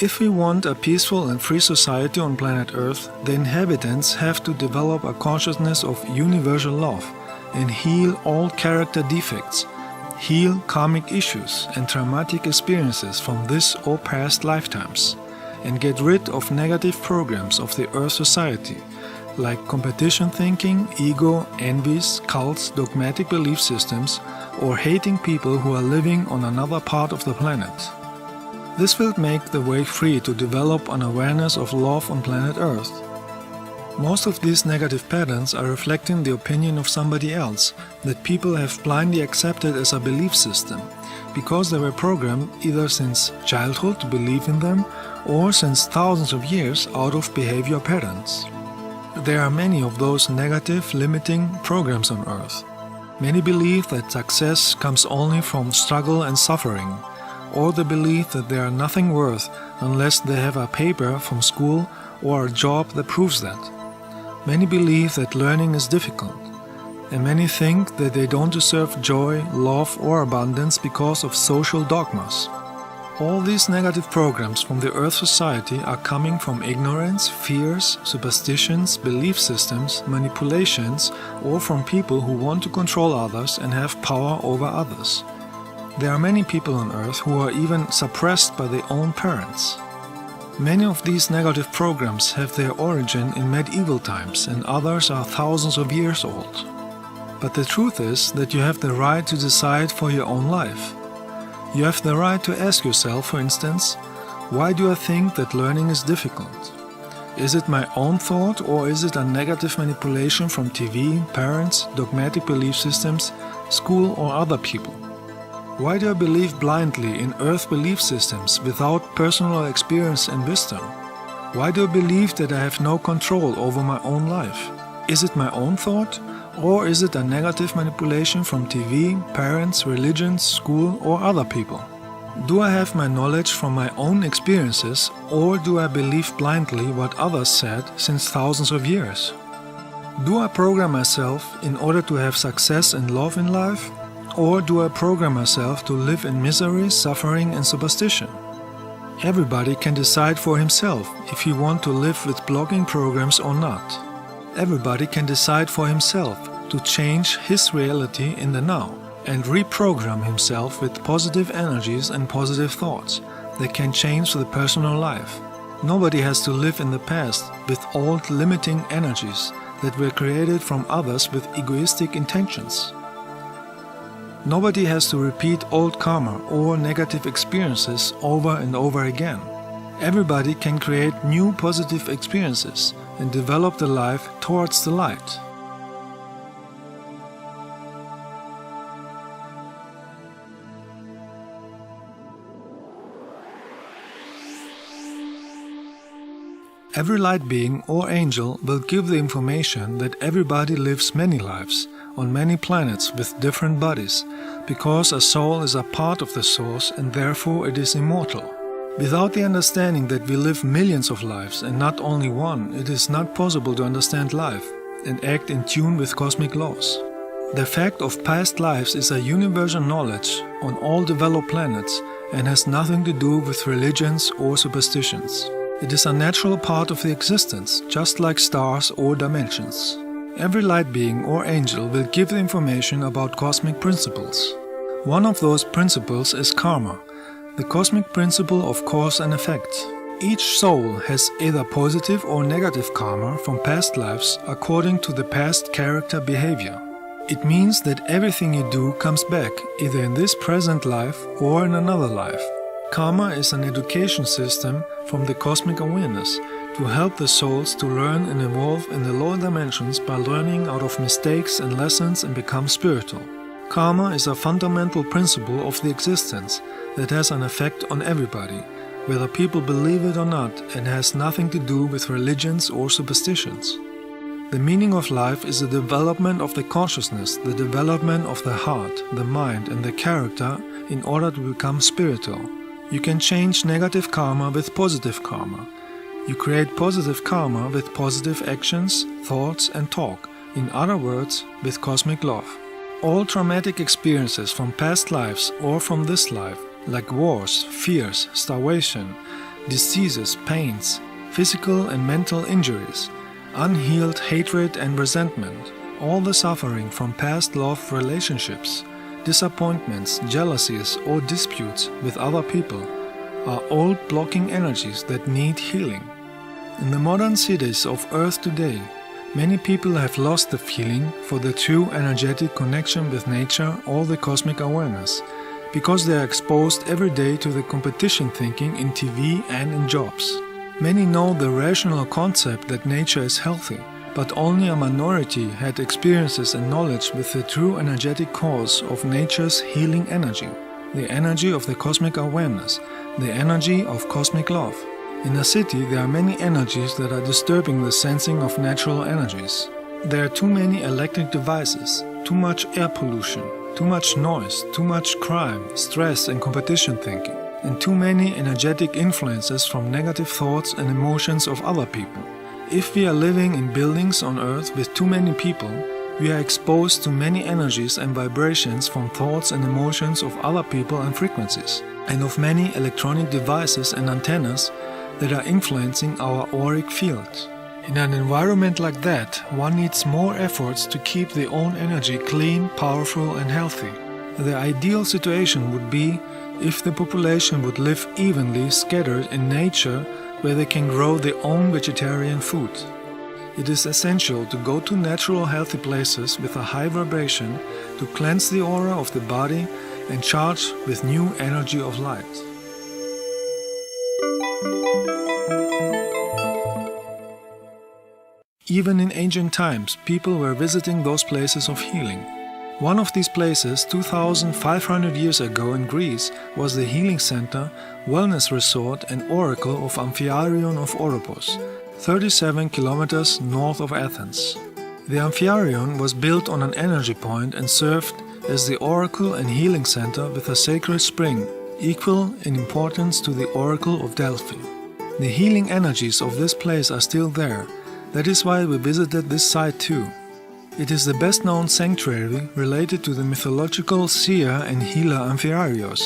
If we want a peaceful and free society on planet Earth, the inhabitants have to develop a consciousness of universal love and heal all character defects, heal karmic issues and traumatic experiences from this or past lifetimes, and get rid of negative programs of the Earth society, like competition thinking, ego, envies, cults, dogmatic belief systems, or hating people who are living on another part of the planet. This will make the way free to develop an awareness of love on planet Earth. Most of these negative patterns are reflecting the opinion of somebody else that people have blindly accepted as a belief system, because they were programmed either since childhood to believe in them or since thousands of years out of behavior patterns. There are many of those negative, limiting programs on Earth. Many believe that success comes only from struggle and suffering, or the belief that they are nothing worth unless they have a paper from school or a job that proves that. Many believe that learning is difficult, and many think that they don't deserve joy, love or abundance because of social dogmas. All these negative programs from the Earth society are coming from ignorance, fears, superstitions, belief systems, manipulations, or from people who want to control others and have power over others. There are many people on Earth who are even suppressed by their own parents. Many of these negative programs have their origin in medieval times and others are thousands of years old. But the truth is that you have the right to decide for your own life. You have the right to ask yourself, for instance, why do I think that learning is difficult? Is it my own thought or is it a negative manipulation from TV, parents, dogmatic belief systems, school or other people? Why do I believe blindly in Earth belief systems without personal experience and wisdom? Why do I believe that I have no control over my own life? Is it my own thought? Or is it a negative manipulation from TV, parents, religions, school or other people? Do I have my knowledge from my own experiences or do I believe blindly what others said since thousands of years? Do I program myself in order to have success and love in life? Or do I program myself to live in misery, suffering and superstition? Everybody can decide for himself if he wants to live with blocking programs or not. Everybody can decide for himself to change his reality in the now and reprogram himself with positive energies and positive thoughts that can change the personal life. Nobody has to live in the past with old limiting energies that were created from others with egoistic intentions. Nobody has to repeat old karma or negative experiences over and over again. Everybody can create new positive experiences and develop the life towards the light. Every light being or angel will give the information that everybody lives many lives on many planets with different bodies, because a soul is a part of the source and therefore it is immortal. Without the understanding that we live millions of lives and not only one, it is not possible to understand life and act in tune with cosmic laws. The fact of past lives is a universal knowledge on all developed planets and has nothing to do with religions or superstitions. It is a natural part of the existence, just like stars or dimensions. Every light being or angel will give the information about cosmic principles. One of those principles is karma, the cosmic principle of cause and effect. Each soul has either positive or negative karma from past lives according to the past character behavior. It means that everything you do comes back, either in this present life or in another life. Karma is an education system from the cosmic awareness to help the souls to learn and evolve in the lower dimensions by learning out of mistakes and lessons and become spiritual. Karma is a fundamental principle of the existence that has an effect on everybody, whether people believe it or not, and has nothing to do with religions or superstitions. The meaning of life is the development of the consciousness, the development of the heart, the mind, and the character in order to become spiritual. You can change negative karma with positive karma. You create positive karma with positive actions, thoughts, and talk. In other words, with cosmic love. All traumatic experiences from past lives or from this life, like wars, fears, starvation, diseases, pains, physical and mental injuries, unhealed hatred and resentment, all the suffering from past love relationships, disappointments, jealousies, or disputes with other people, are old blocking energies that need healing. In the modern cities of Earth today, many people have lost the feeling for the true energetic connection with nature or the cosmic awareness, because they are exposed every day to the competition thinking in TV and in jobs. Many know the rational concept that nature is healthy, but only a minority had experiences and knowledge with the true energetic cause of nature's healing energy, the energy of the cosmic awareness, the energy of cosmic love. In a city, there are many energies that are disturbing the sensing of natural energies. There are too many electric devices, too much air pollution, too much noise, too much crime, stress and competition thinking, and too many energetic influences from negative thoughts and emotions of other people. If we are living in buildings on Earth with too many people, we are exposed to many energies and vibrations from thoughts and emotions of other people and frequencies, and of many electronic devices and antennas that are influencing our auric field. In an environment like that, one needs more efforts to keep their own energy clean, powerful and healthy. The ideal situation would be if the population would live evenly scattered in nature where they can grow their own vegetarian food. It is essential to go to natural healthy places with a high vibration to cleanse the aura of the body and charge with new energy of light. Even in ancient times, people were visiting those places of healing. One of these places, 2,500 years ago in Greece, was the healing center, wellness resort and oracle of Amphiaraon of Oropos, 37 kilometers north of Athens. The Amphiaraon was built on an energy point and served as the oracle and healing center with a sacred spring, equal in importance to the oracle of Delphi. The healing energies of this place are still there. That is why we visited this site too. It is the best known sanctuary related to the mythological seer and healer Amphiaraos.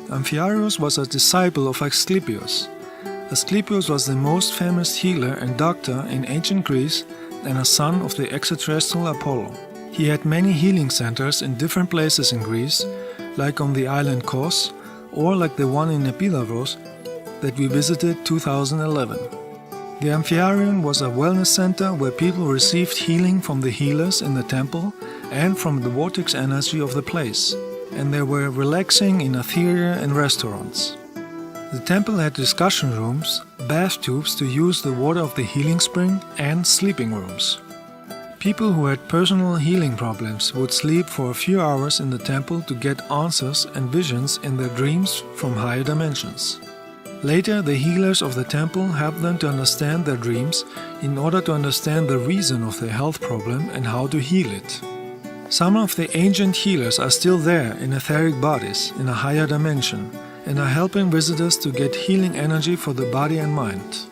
Amphiaraos was a disciple of Asclepius. Asclepius was the most famous healer and doctor in ancient Greece and a son of the extraterrestrial Apollo. He had many healing centers in different places in Greece, like on the island Kos, or like the one in Epidavros that we visited 2011. The Amphiaraon was a wellness center where people received healing from the healers in the temple and from the vortex energy of the place, and there were relaxing in atheria and restaurants. The temple had discussion rooms, bath tubes to use the water of the healing spring, and sleeping rooms. People who had personal healing problems would sleep for a few hours in the temple to get answers and visions in their dreams from higher dimensions. Later, the healers of the temple helped them to understand their dreams in order to understand the reason of their health problem and how to heal it. Some of the ancient healers are still there in etheric bodies in a higher dimension and are helping visitors to get healing energy for the body and mind.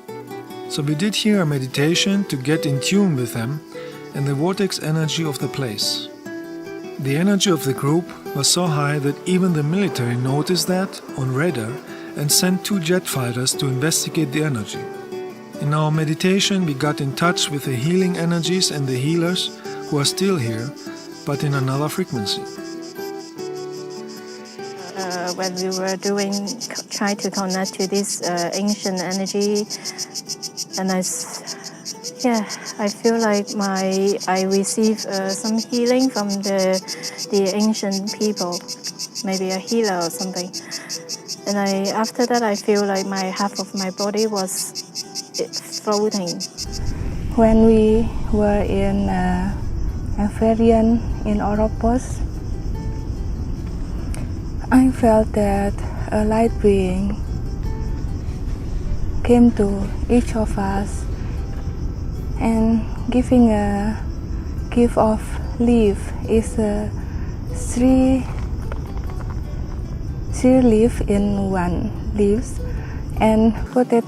So we did here a meditation to get in tune with them and the vortex energy of the place. The energy of the group was so high that even the military noticed that on radar and sent 2 jet fighters to investigate the energy. In our meditation, we got in touch with the healing energies and the healers who are still here, but in another frequency. when we were trying to connect to this ancient energy, and I feel like I receive some healing from the ancient people, maybe a healer or something. And after that, I feel like half of my body was floating. When we were in Aquarian in Oropos, I felt that a light being came to each of us and giving a gift of leaf is three leaf in one leaves and put it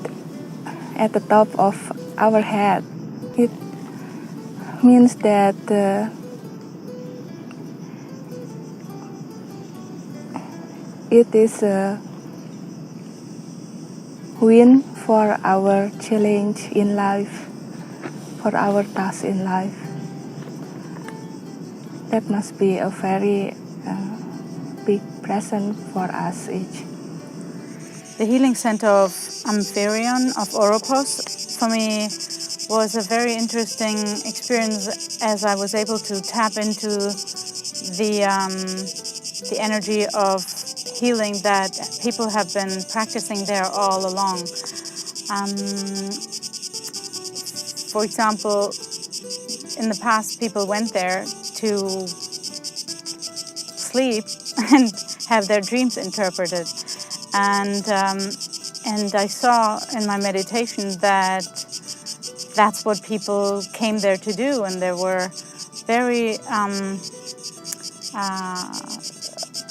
at the top of our head. It means that it is a win for our challenge in life, for our task in life. That must be a very big present for us each. The healing center of Amphirion of Oropos for me was a very interesting experience, as I was able to tap into the energy of healing that people have been practicing there all along. For example, in the past, people went there to sleep and have their dreams interpreted. And I saw in my meditation that that's what people came there to do, and there were very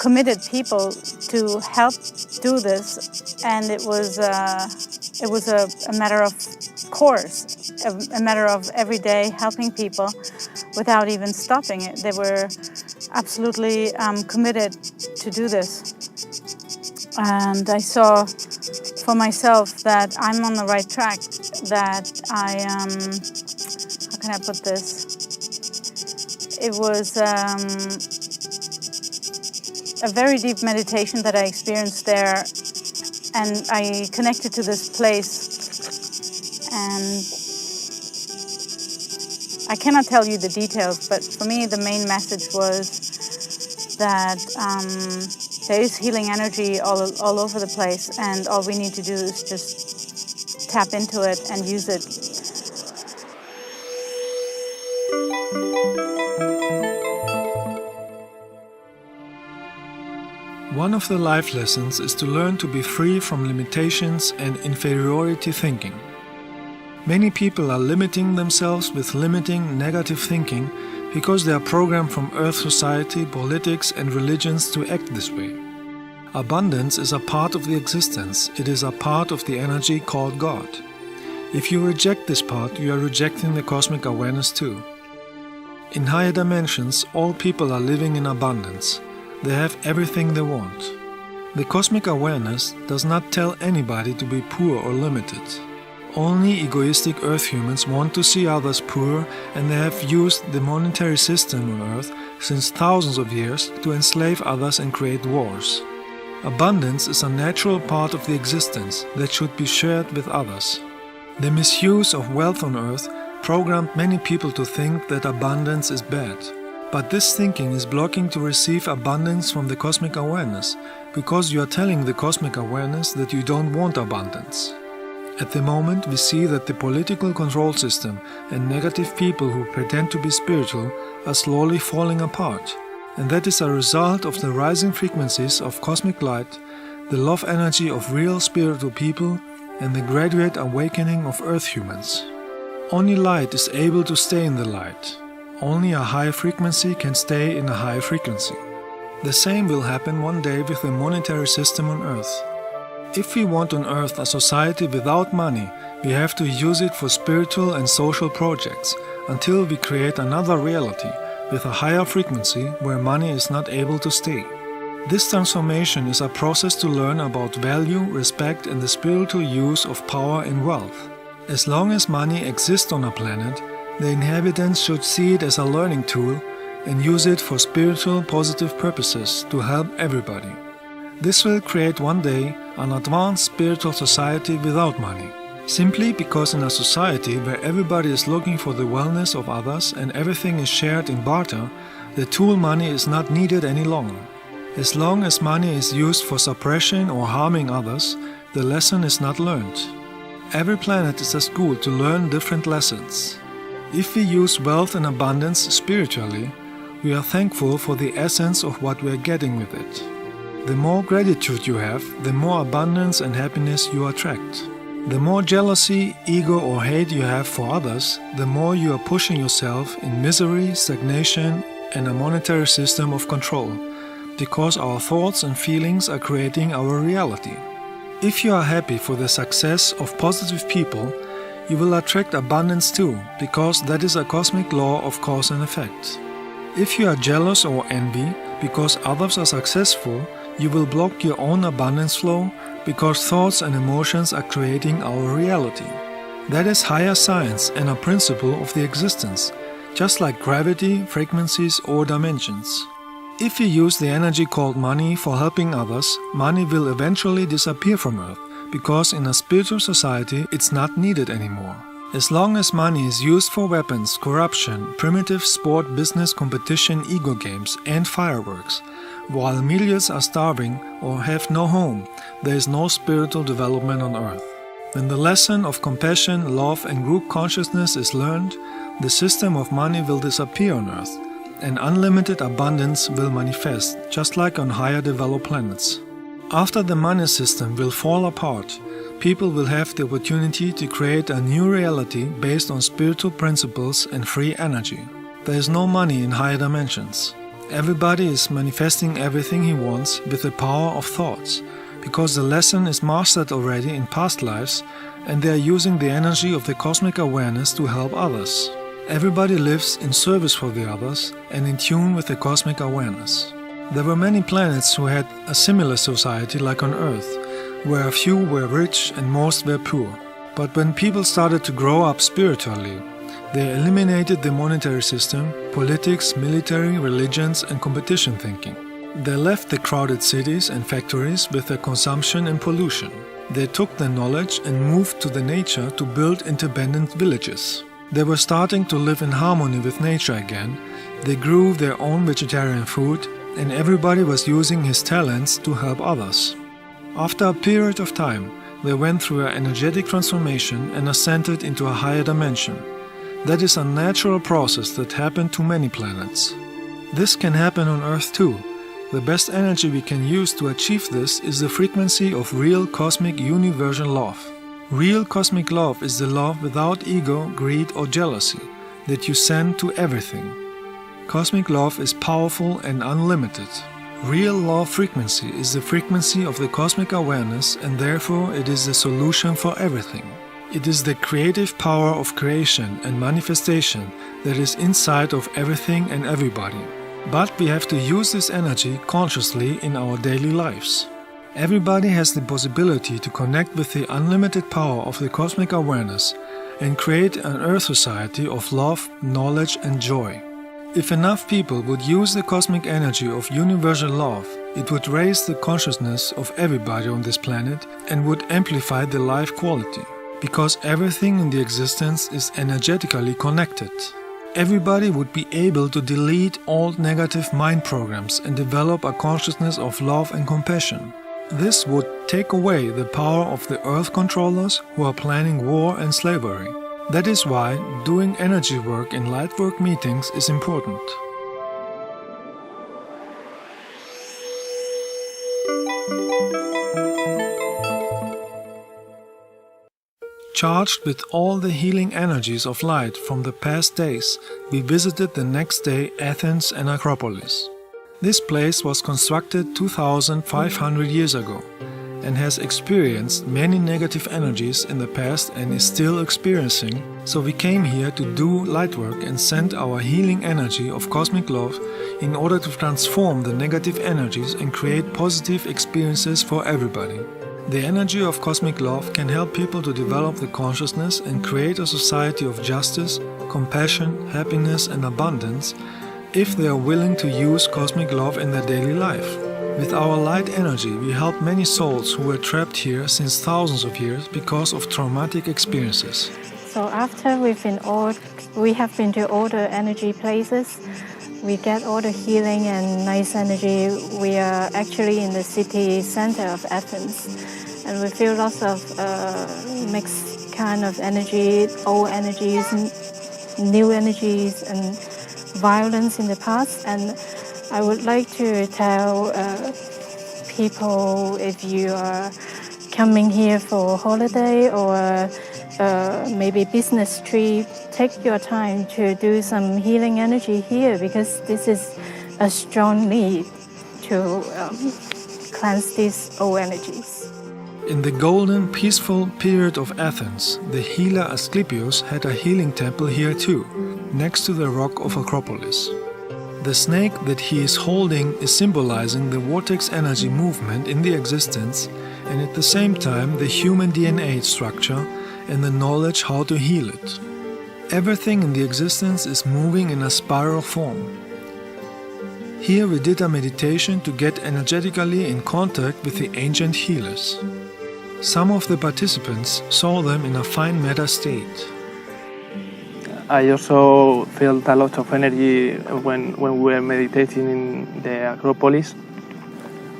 committed people to help do this, and it was a matter of course, a matter of every day helping people without even stopping it. They were absolutely committed to do this. And I saw for myself that I'm on the right track, that I am, how can I put this? It was a very deep meditation that I experienced there, and I connected to this place, and I cannot tell you the details, but for me the main message was that there is healing energy all over the place, and all we need to do is just tap into it and use it. One of the life lessons is to learn to be free from limitations and inferiority thinking. Many people are limiting themselves with limiting negative thinking because they are programmed from Earth society, politics and religions to act this way. Abundance is a part of the existence. It is a part of the energy called God. If you reject this part, you are rejecting the cosmic awareness too. In higher dimensions, all people are living in abundance. They have everything they want. The cosmic awareness does not tell anybody to be poor or limited. Only egoistic Earth humans want to see others poor, and they have used the monetary system on Earth since thousands of years to enslave others and create wars. Abundance is a natural part of the existence that should be shared with others. The misuse of wealth on Earth programmed many people to think that abundance is bad. But this thinking is blocking to receive abundance from the cosmic awareness, because you are telling the cosmic awareness that you don't want abundance. At the moment, we see that the political control system and negative people who pretend to be spiritual are slowly falling apart. And that is a result of the rising frequencies of cosmic light, the love energy of real spiritual people, and the graduate awakening of Earth humans. Only light is able to stay in the light. Only a high frequency can stay in a high frequency. The same will happen one day with the monetary system on Earth. If we want on Earth a society without money, we have to use it for spiritual and social projects until we create another reality with a higher frequency where money is not able to stay. This transformation is a process to learn about value, respect and the spiritual use of power and wealth. As long as money exists on a planet, the inhabitants should see it as a learning tool and use it for spiritual positive purposes to help everybody. This will create one day an advanced spiritual society without money. Simply because in a society where everybody is looking for the wellness of others and everything is shared in barter, the tool money is not needed any longer. As long as money is used for suppression or harming others, the lesson is not learned. Every planet is a school to learn different lessons. If we use wealth and abundance spiritually, we are thankful for the essence of what we are getting with it. The more gratitude you have, the more abundance and happiness you attract. The more jealousy, ego or hate you have for others, the more you are pushing yourself in misery, stagnation and a monetary system of control, because our thoughts and feelings are creating our reality. If you are happy for the success of positive people, you will attract abundance too, because that is a cosmic law of cause and effect. If you are jealous or envy because others are successful, you will block your own abundance flow, because thoughts and emotions are creating our reality. That is higher science and a principle of the existence, just like gravity, frequencies or dimensions. If you use the energy called money for helping others, money will eventually disappear from Earth, because in a spiritual society it's not needed anymore. As long as money is used for weapons, corruption, primitive sport, business, competition, ego games and fireworks, while millions are starving or have no home, there is no spiritual development on Earth. When the lesson of compassion, love and group consciousness is learned, the system of money will disappear on Earth, and unlimited abundance will manifest, just like on higher developed planets. After the money system will fall apart, people will have the opportunity to create a new reality based on spiritual principles and free energy. There is no money in higher dimensions. Everybody is manifesting everything he wants with the power of thoughts, because the lesson is mastered already in past lives and they are using the energy of the cosmic awareness to help others. Everybody lives in service for the others and in tune with the cosmic awareness. There were many planets who had a similar society like on Earth, where a few were rich and most were poor. But when people started to grow up spiritually, they eliminated the monetary system, politics, military, religions and competition thinking. They left the crowded cities and factories with their consumption and pollution. They took their knowledge and moved to the nature to build independent villages. They were starting to live in harmony with nature again. They grew their own vegetarian food and everybody was using his talents to help others. After a period of time, they went through an energetic transformation and ascended into a higher dimension. That is a natural process that happened to many planets. This can happen on Earth too. The best energy we can use to achieve this is the frequency of real cosmic universal love. Real cosmic love is the love without ego, greed or jealousy that you send to everything. Cosmic love is powerful and unlimited. Real love frequency is the frequency of the cosmic awareness and therefore it is the solution for everything. It is the creative power of creation and manifestation that is inside of everything and everybody. But we have to use this energy consciously in our daily lives. Everybody has the possibility to connect with the unlimited power of the cosmic awareness and create an Earth society of love, knowledge and joy. If enough people would use the cosmic energy of universal love, it would raise the consciousness of everybody on this planet and would amplify the life quality, because everything in the existence is energetically connected. Everybody would be able to delete all negative mind programs and develop a consciousness of love and compassion. This would take away the power of the Earth controllers who are planning war and slavery. That is why doing energy work in light work meetings is important. Charged with all the healing energies of light from the past days, we visited the next day Athens and Acropolis. This place was constructed 2,500 years ago and has experienced many negative energies in the past and is still experiencing, so we came here to do light work and send our healing energy of cosmic love in order to transform the negative energies and create positive experiences for everybody. The energy of cosmic love can help people to develop the consciousness and create a society of justice, compassion, happiness and abundance if they are willing to use cosmic love in their daily life. With our light energy, we help many souls who were trapped here since thousands of years because of traumatic experiences. So after we have been to all the energy places, we get all the healing and nice energy. We are actually in the city center of Athens, and we feel lots of mixed kind of energy, old energies, new energies, and violence in the past. And I would like to tell people, if you are coming here for a holiday or maybe business trip, take your time to do some healing energy here, because this is a strong need to cleanse these old energies. In the golden, peaceful period of Athens, the healer Asclepius had a healing temple here too, next to the rock of Acropolis. The snake that he is holding is symbolizing the vortex energy movement in the existence, and at the same time the human DNA structure and the knowledge how to heal it. Everything in the existence is moving in a spiral form. Here we did a meditation to get energetically in contact with the ancient healers. Some of the participants saw them in a fine meta state. I also felt a lot of energy when we were meditating in the Acropolis,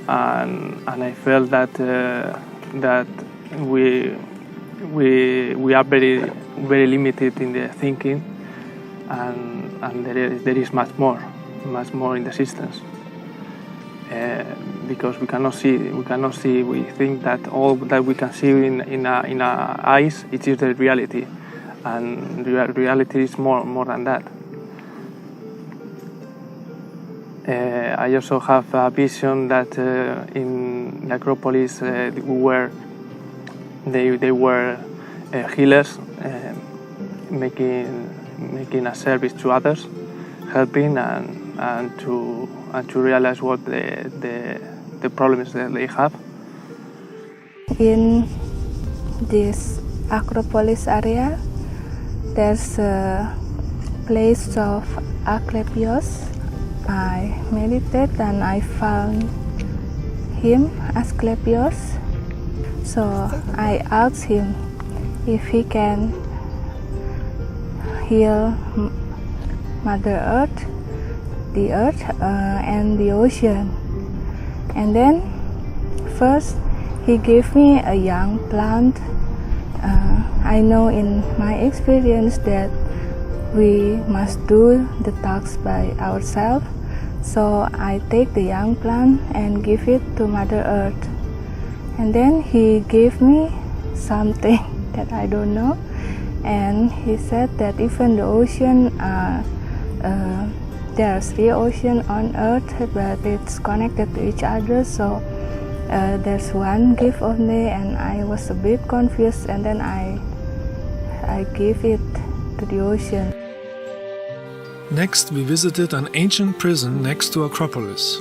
and I felt that we are very limited in the thinking, and there is much more in the existence. Because we cannot see. We think that all that we can see in our eyes, it is the reality. And reality is more than that. I also have a vision that in the Acropolis they were healers, making a service to others, helping and to realize what the problems that they have. In this Acropolis area, there's a place of Asclepius. I meditated and I found him, Asclepius. So I asked him if he can heal Mother Earth, the earth and the ocean. And then first he gave me a young plant. I know in my experience that we must do the tasks by ourselves. So I take the young plant and give it to Mother Earth. And then he gave me something that I don't know. And he said that even the ocean, there are 3 oceans on Earth, but it's connected to each other. So there's one gift only, and I was a bit confused, and then I gave it to the ocean. Next, we visited an ancient prison next to Acropolis.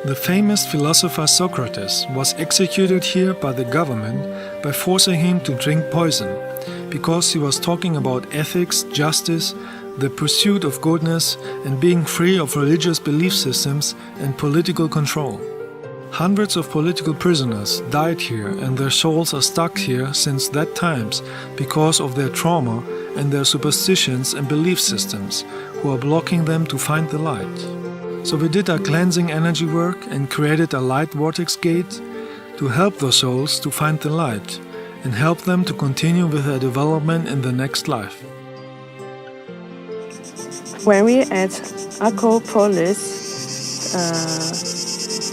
The famous philosopher Socrates was executed here by the government by forcing him to drink poison, because he was talking about ethics, justice, the pursuit of goodness, and being free of religious belief systems and political control. Hundreds of political prisoners died here, and their souls are stuck here since that times because of their trauma and their superstitions and belief systems, who are blocking them to find the light. So we did a cleansing energy work and created a light vortex gate to help those souls to find the light and help them to continue with their development in the next life. When we at Acropolis,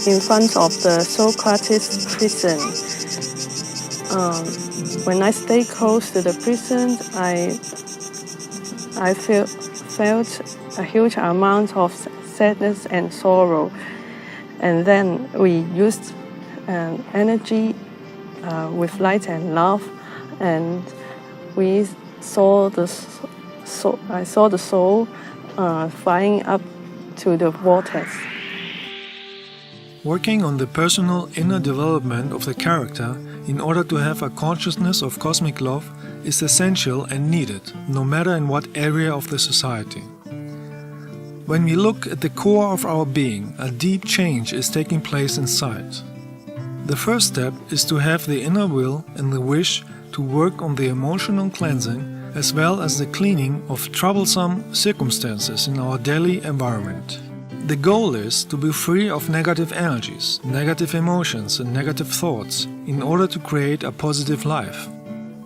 in front of the Socrates prison, when I stay close to the prison, I felt a huge amount of sadness and sorrow. And then we used energy with light and love, and we saw I saw the soul flying up to the vortex. Working on the personal inner development of the character in order to have a consciousness of cosmic love is essential and needed, no matter in what area of the society. When we look at the core of our being, a deep change is taking place inside. The first step is to have the inner will and the wish to work on the emotional cleansing as well as the cleaning of troublesome circumstances in our daily environment. The goal is to be free of negative energies, negative emotions and negative thoughts in order to create a positive life.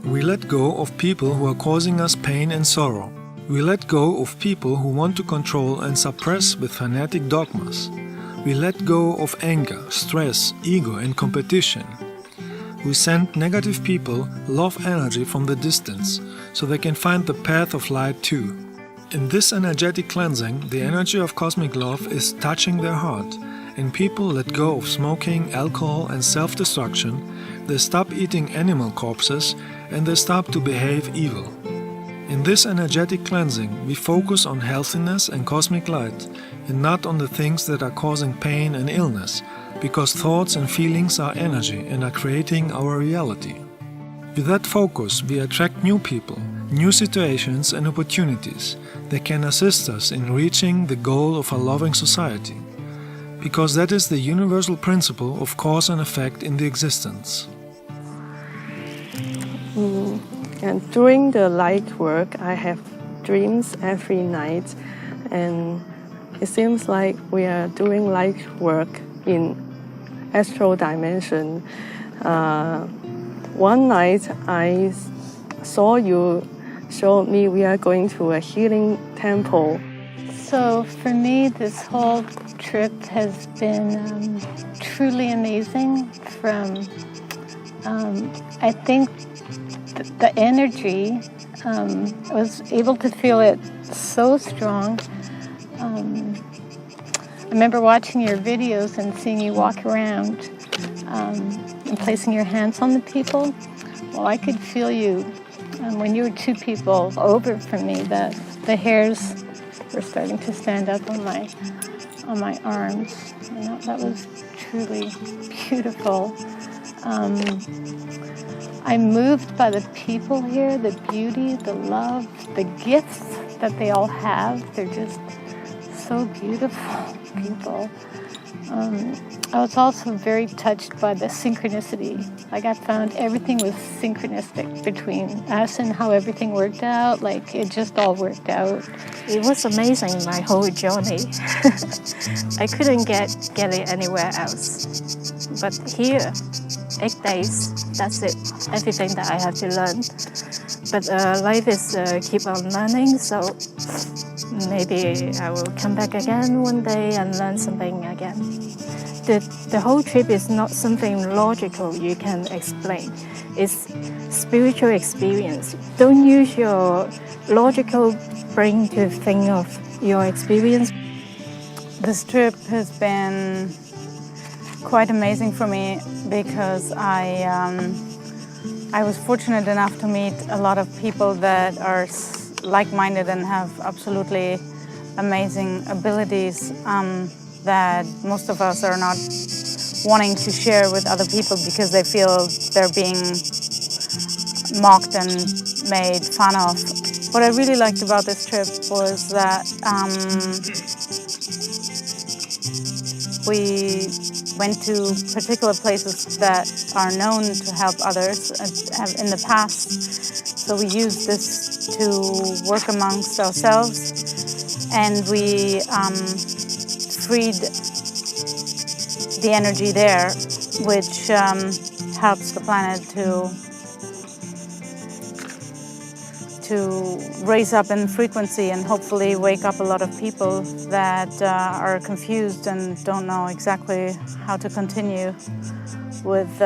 We let go of people who are causing us pain and sorrow. We let go of people who want to control and suppress with fanatic dogmas. We let go of anger, stress, ego and competition. We send negative people love energy from the distance so they can find the path of light too. In this energetic cleansing, the energy of cosmic love is touching their heart, and people let go of smoking, alcohol and self-destruction. They stop eating animal corpses and they stop to behave evil. In this energetic cleansing, we focus on healthiness and cosmic light and not on the things that are causing pain and illness, because thoughts and feelings are energy and are creating our reality. With that focus, we attract new people, new situations and opportunities that can assist us in reaching the goal of a loving society, because that is the universal principle of cause and effect in the existence. And during the light work, I have dreams every night, and it seems like we are doing light work in astral dimension. One night I saw you showed me we are going to a healing temple. So for me, this whole trip has been truly amazing. I think the energy, I was able to feel it so strong. I remember watching your videos and seeing you walk around and placing your hands on the people. Well, I could feel you when you were two people over from me, that the hairs were starting to stand up on my arms. And that was truly beautiful. I'm moved by the people here, the beauty, the love, the gifts that they all have. They're just so beautiful people. I was also very touched by the synchronicity. Like, I found everything was synchronistic between us and how everything worked out. Like, it just all worked out. It was amazing, my whole journey. I couldn't get it anywhere else. But here, 8 days, that's it. Everything that I have to learn. But life is keep on learning, so maybe I will come back again one day and learn something again. The whole trip is not something logical you can explain. It's spiritual experience. Don't use your logical brain to think of your experience. This trip has been quite amazing for me because I was fortunate enough to meet a lot of people that are like-minded and have absolutely amazing abilities that most of us are not wanting to share with other people because they feel they're being mocked and made fun of. What I really liked about this trip was that we went to particular places that are known to help others in the past. So we used this to work amongst ourselves, and we freed the energy there, which helps the planet to raise up in frequency and hopefully wake up a lot of people that are confused and don't know exactly how to continue with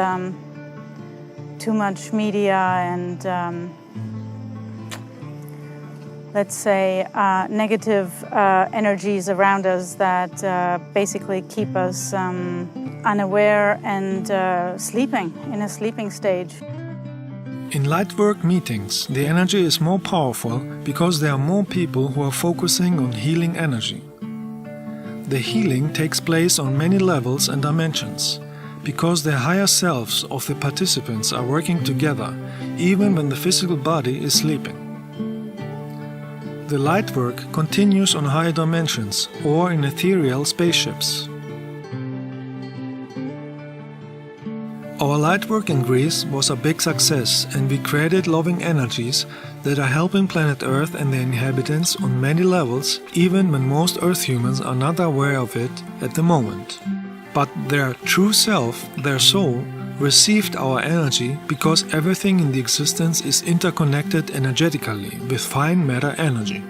too much media and let's say negative energies around us that basically keep us unaware and sleeping, in a sleeping stage. In Lightwork meetings, the energy is more powerful because there are more people who are focusing on healing energy. The healing takes place on many levels and dimensions, because the higher selves of the participants are working together, even when the physical body is sleeping. The light work continues on higher dimensions or in ethereal spaceships. Our light work in Greece was a big success, and we created loving energies that are helping planet Earth and the inhabitants on many levels, even when most Earth humans are not aware of it at the moment. But their true self, their soul, received our energy because everything in the existence is interconnected energetically with fine matter energy.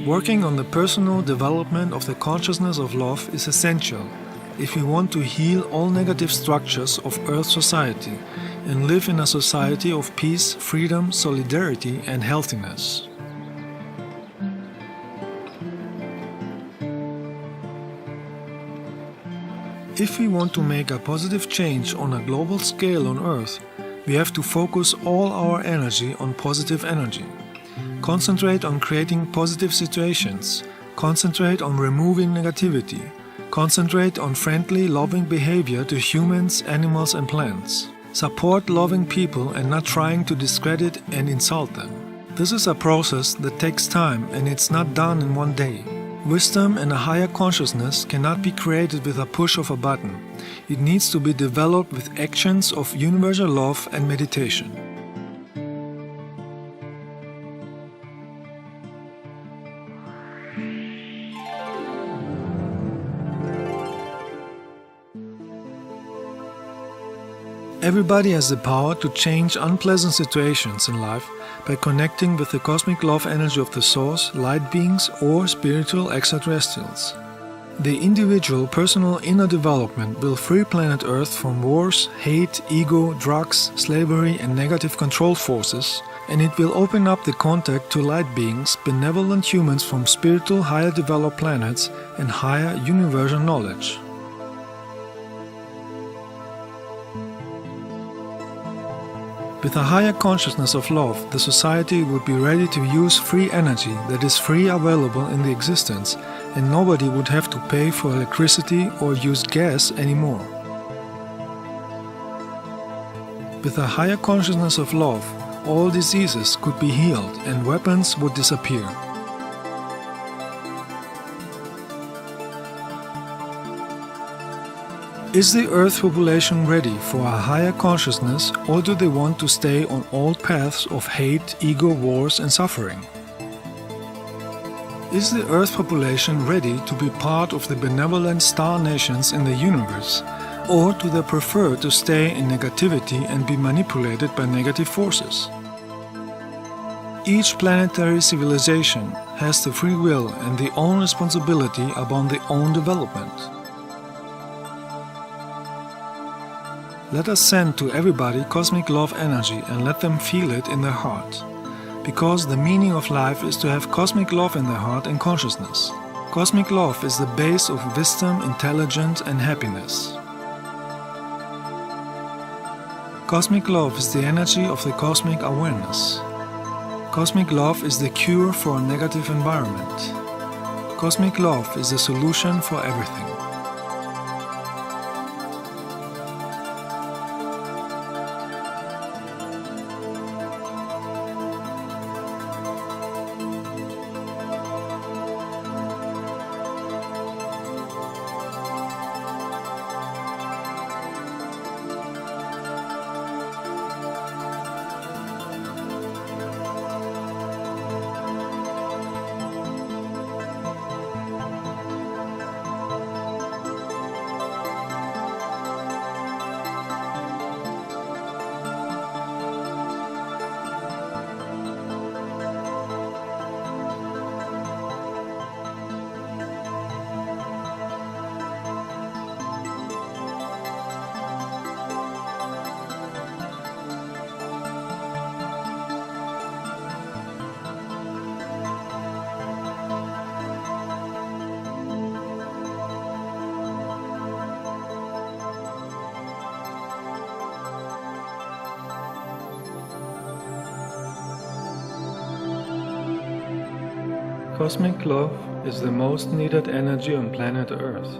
Working on the personal development of the consciousness of love is essential if we want to heal all negative structures of Earth society and live in a society of peace, freedom, solidarity and healthiness. If we want to make a positive change on a global scale on Earth, we have to focus all our energy on positive energy. Concentrate on creating positive situations. Concentrate on removing negativity. Concentrate on friendly, loving behavior to humans, animals and plants. Support loving people and not trying to discredit and insult them. This is a process that takes time and it's not done in one day. Wisdom and a higher consciousness cannot be created with a push of a button. It needs to be developed with actions of universal love and meditation. Everybody has the power to change unpleasant situations in life by connecting with the cosmic love energy of the source, light beings or spiritual extraterrestrials. The individual personal inner development will free planet Earth from wars, hate, ego, drugs, slavery and negative control forces, and it will open up the contact to light beings, benevolent humans from spiritual higher developed planets and higher universal knowledge. With a higher consciousness of love, the society would be ready to use free energy that is free available in the existence, and nobody would have to pay for electricity or use gas anymore. With a higher consciousness of love, all diseases could be healed and weapons would disappear. Is the Earth population ready for a higher consciousness, or do they want to stay on old paths of hate, ego, wars and suffering? Is the Earth population ready to be part of the benevolent star nations in the universe, or do they prefer to stay in negativity and be manipulated by negative forces? Each planetary civilization has the free will and the own responsibility about their own development. Let us send to everybody cosmic love energy and let them feel it in their heart. Because the meaning of life is to have cosmic love in their heart and consciousness. Cosmic love is the base of wisdom, intelligence and happiness. Cosmic love is the energy of the cosmic awareness. Cosmic love is the cure for a negative environment. Cosmic love is the solution for everything. Cosmic love is the most needed energy on planet Earth.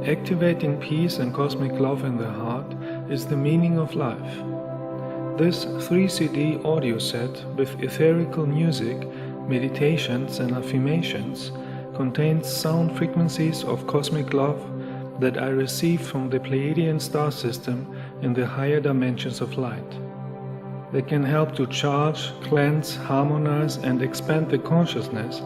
Activating peace and cosmic love in the heart is the meaning of life. This 3-CD audio set with etherical music, meditations and affirmations contains sound frequencies of cosmic love that I received from the Pleiadian star system in the higher dimensions of light. They can help to charge, cleanse, harmonize and expand the consciousness,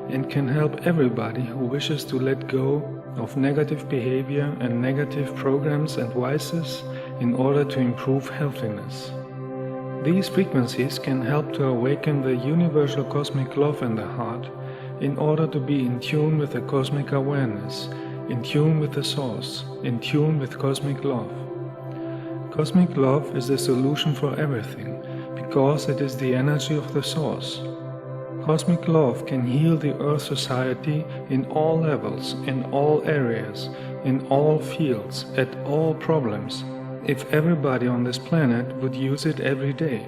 and can help everybody who wishes to let go of negative behavior and negative programs and vices in order to improve healthiness. These frequencies can help to awaken the universal cosmic love in the heart in order to be in tune with the cosmic awareness, in tune with the source, in tune with cosmic love. Cosmic love is the solution for everything because it is the energy of the source. Cosmic love can heal the Earth society in all levels, in all areas, in all fields, at all problems, if everybody on this planet would use it every day.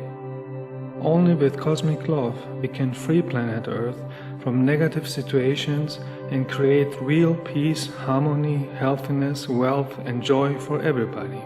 Only with cosmic love we can free planet Earth from negative situations and create real peace, harmony, healthiness, wealth and joy for everybody.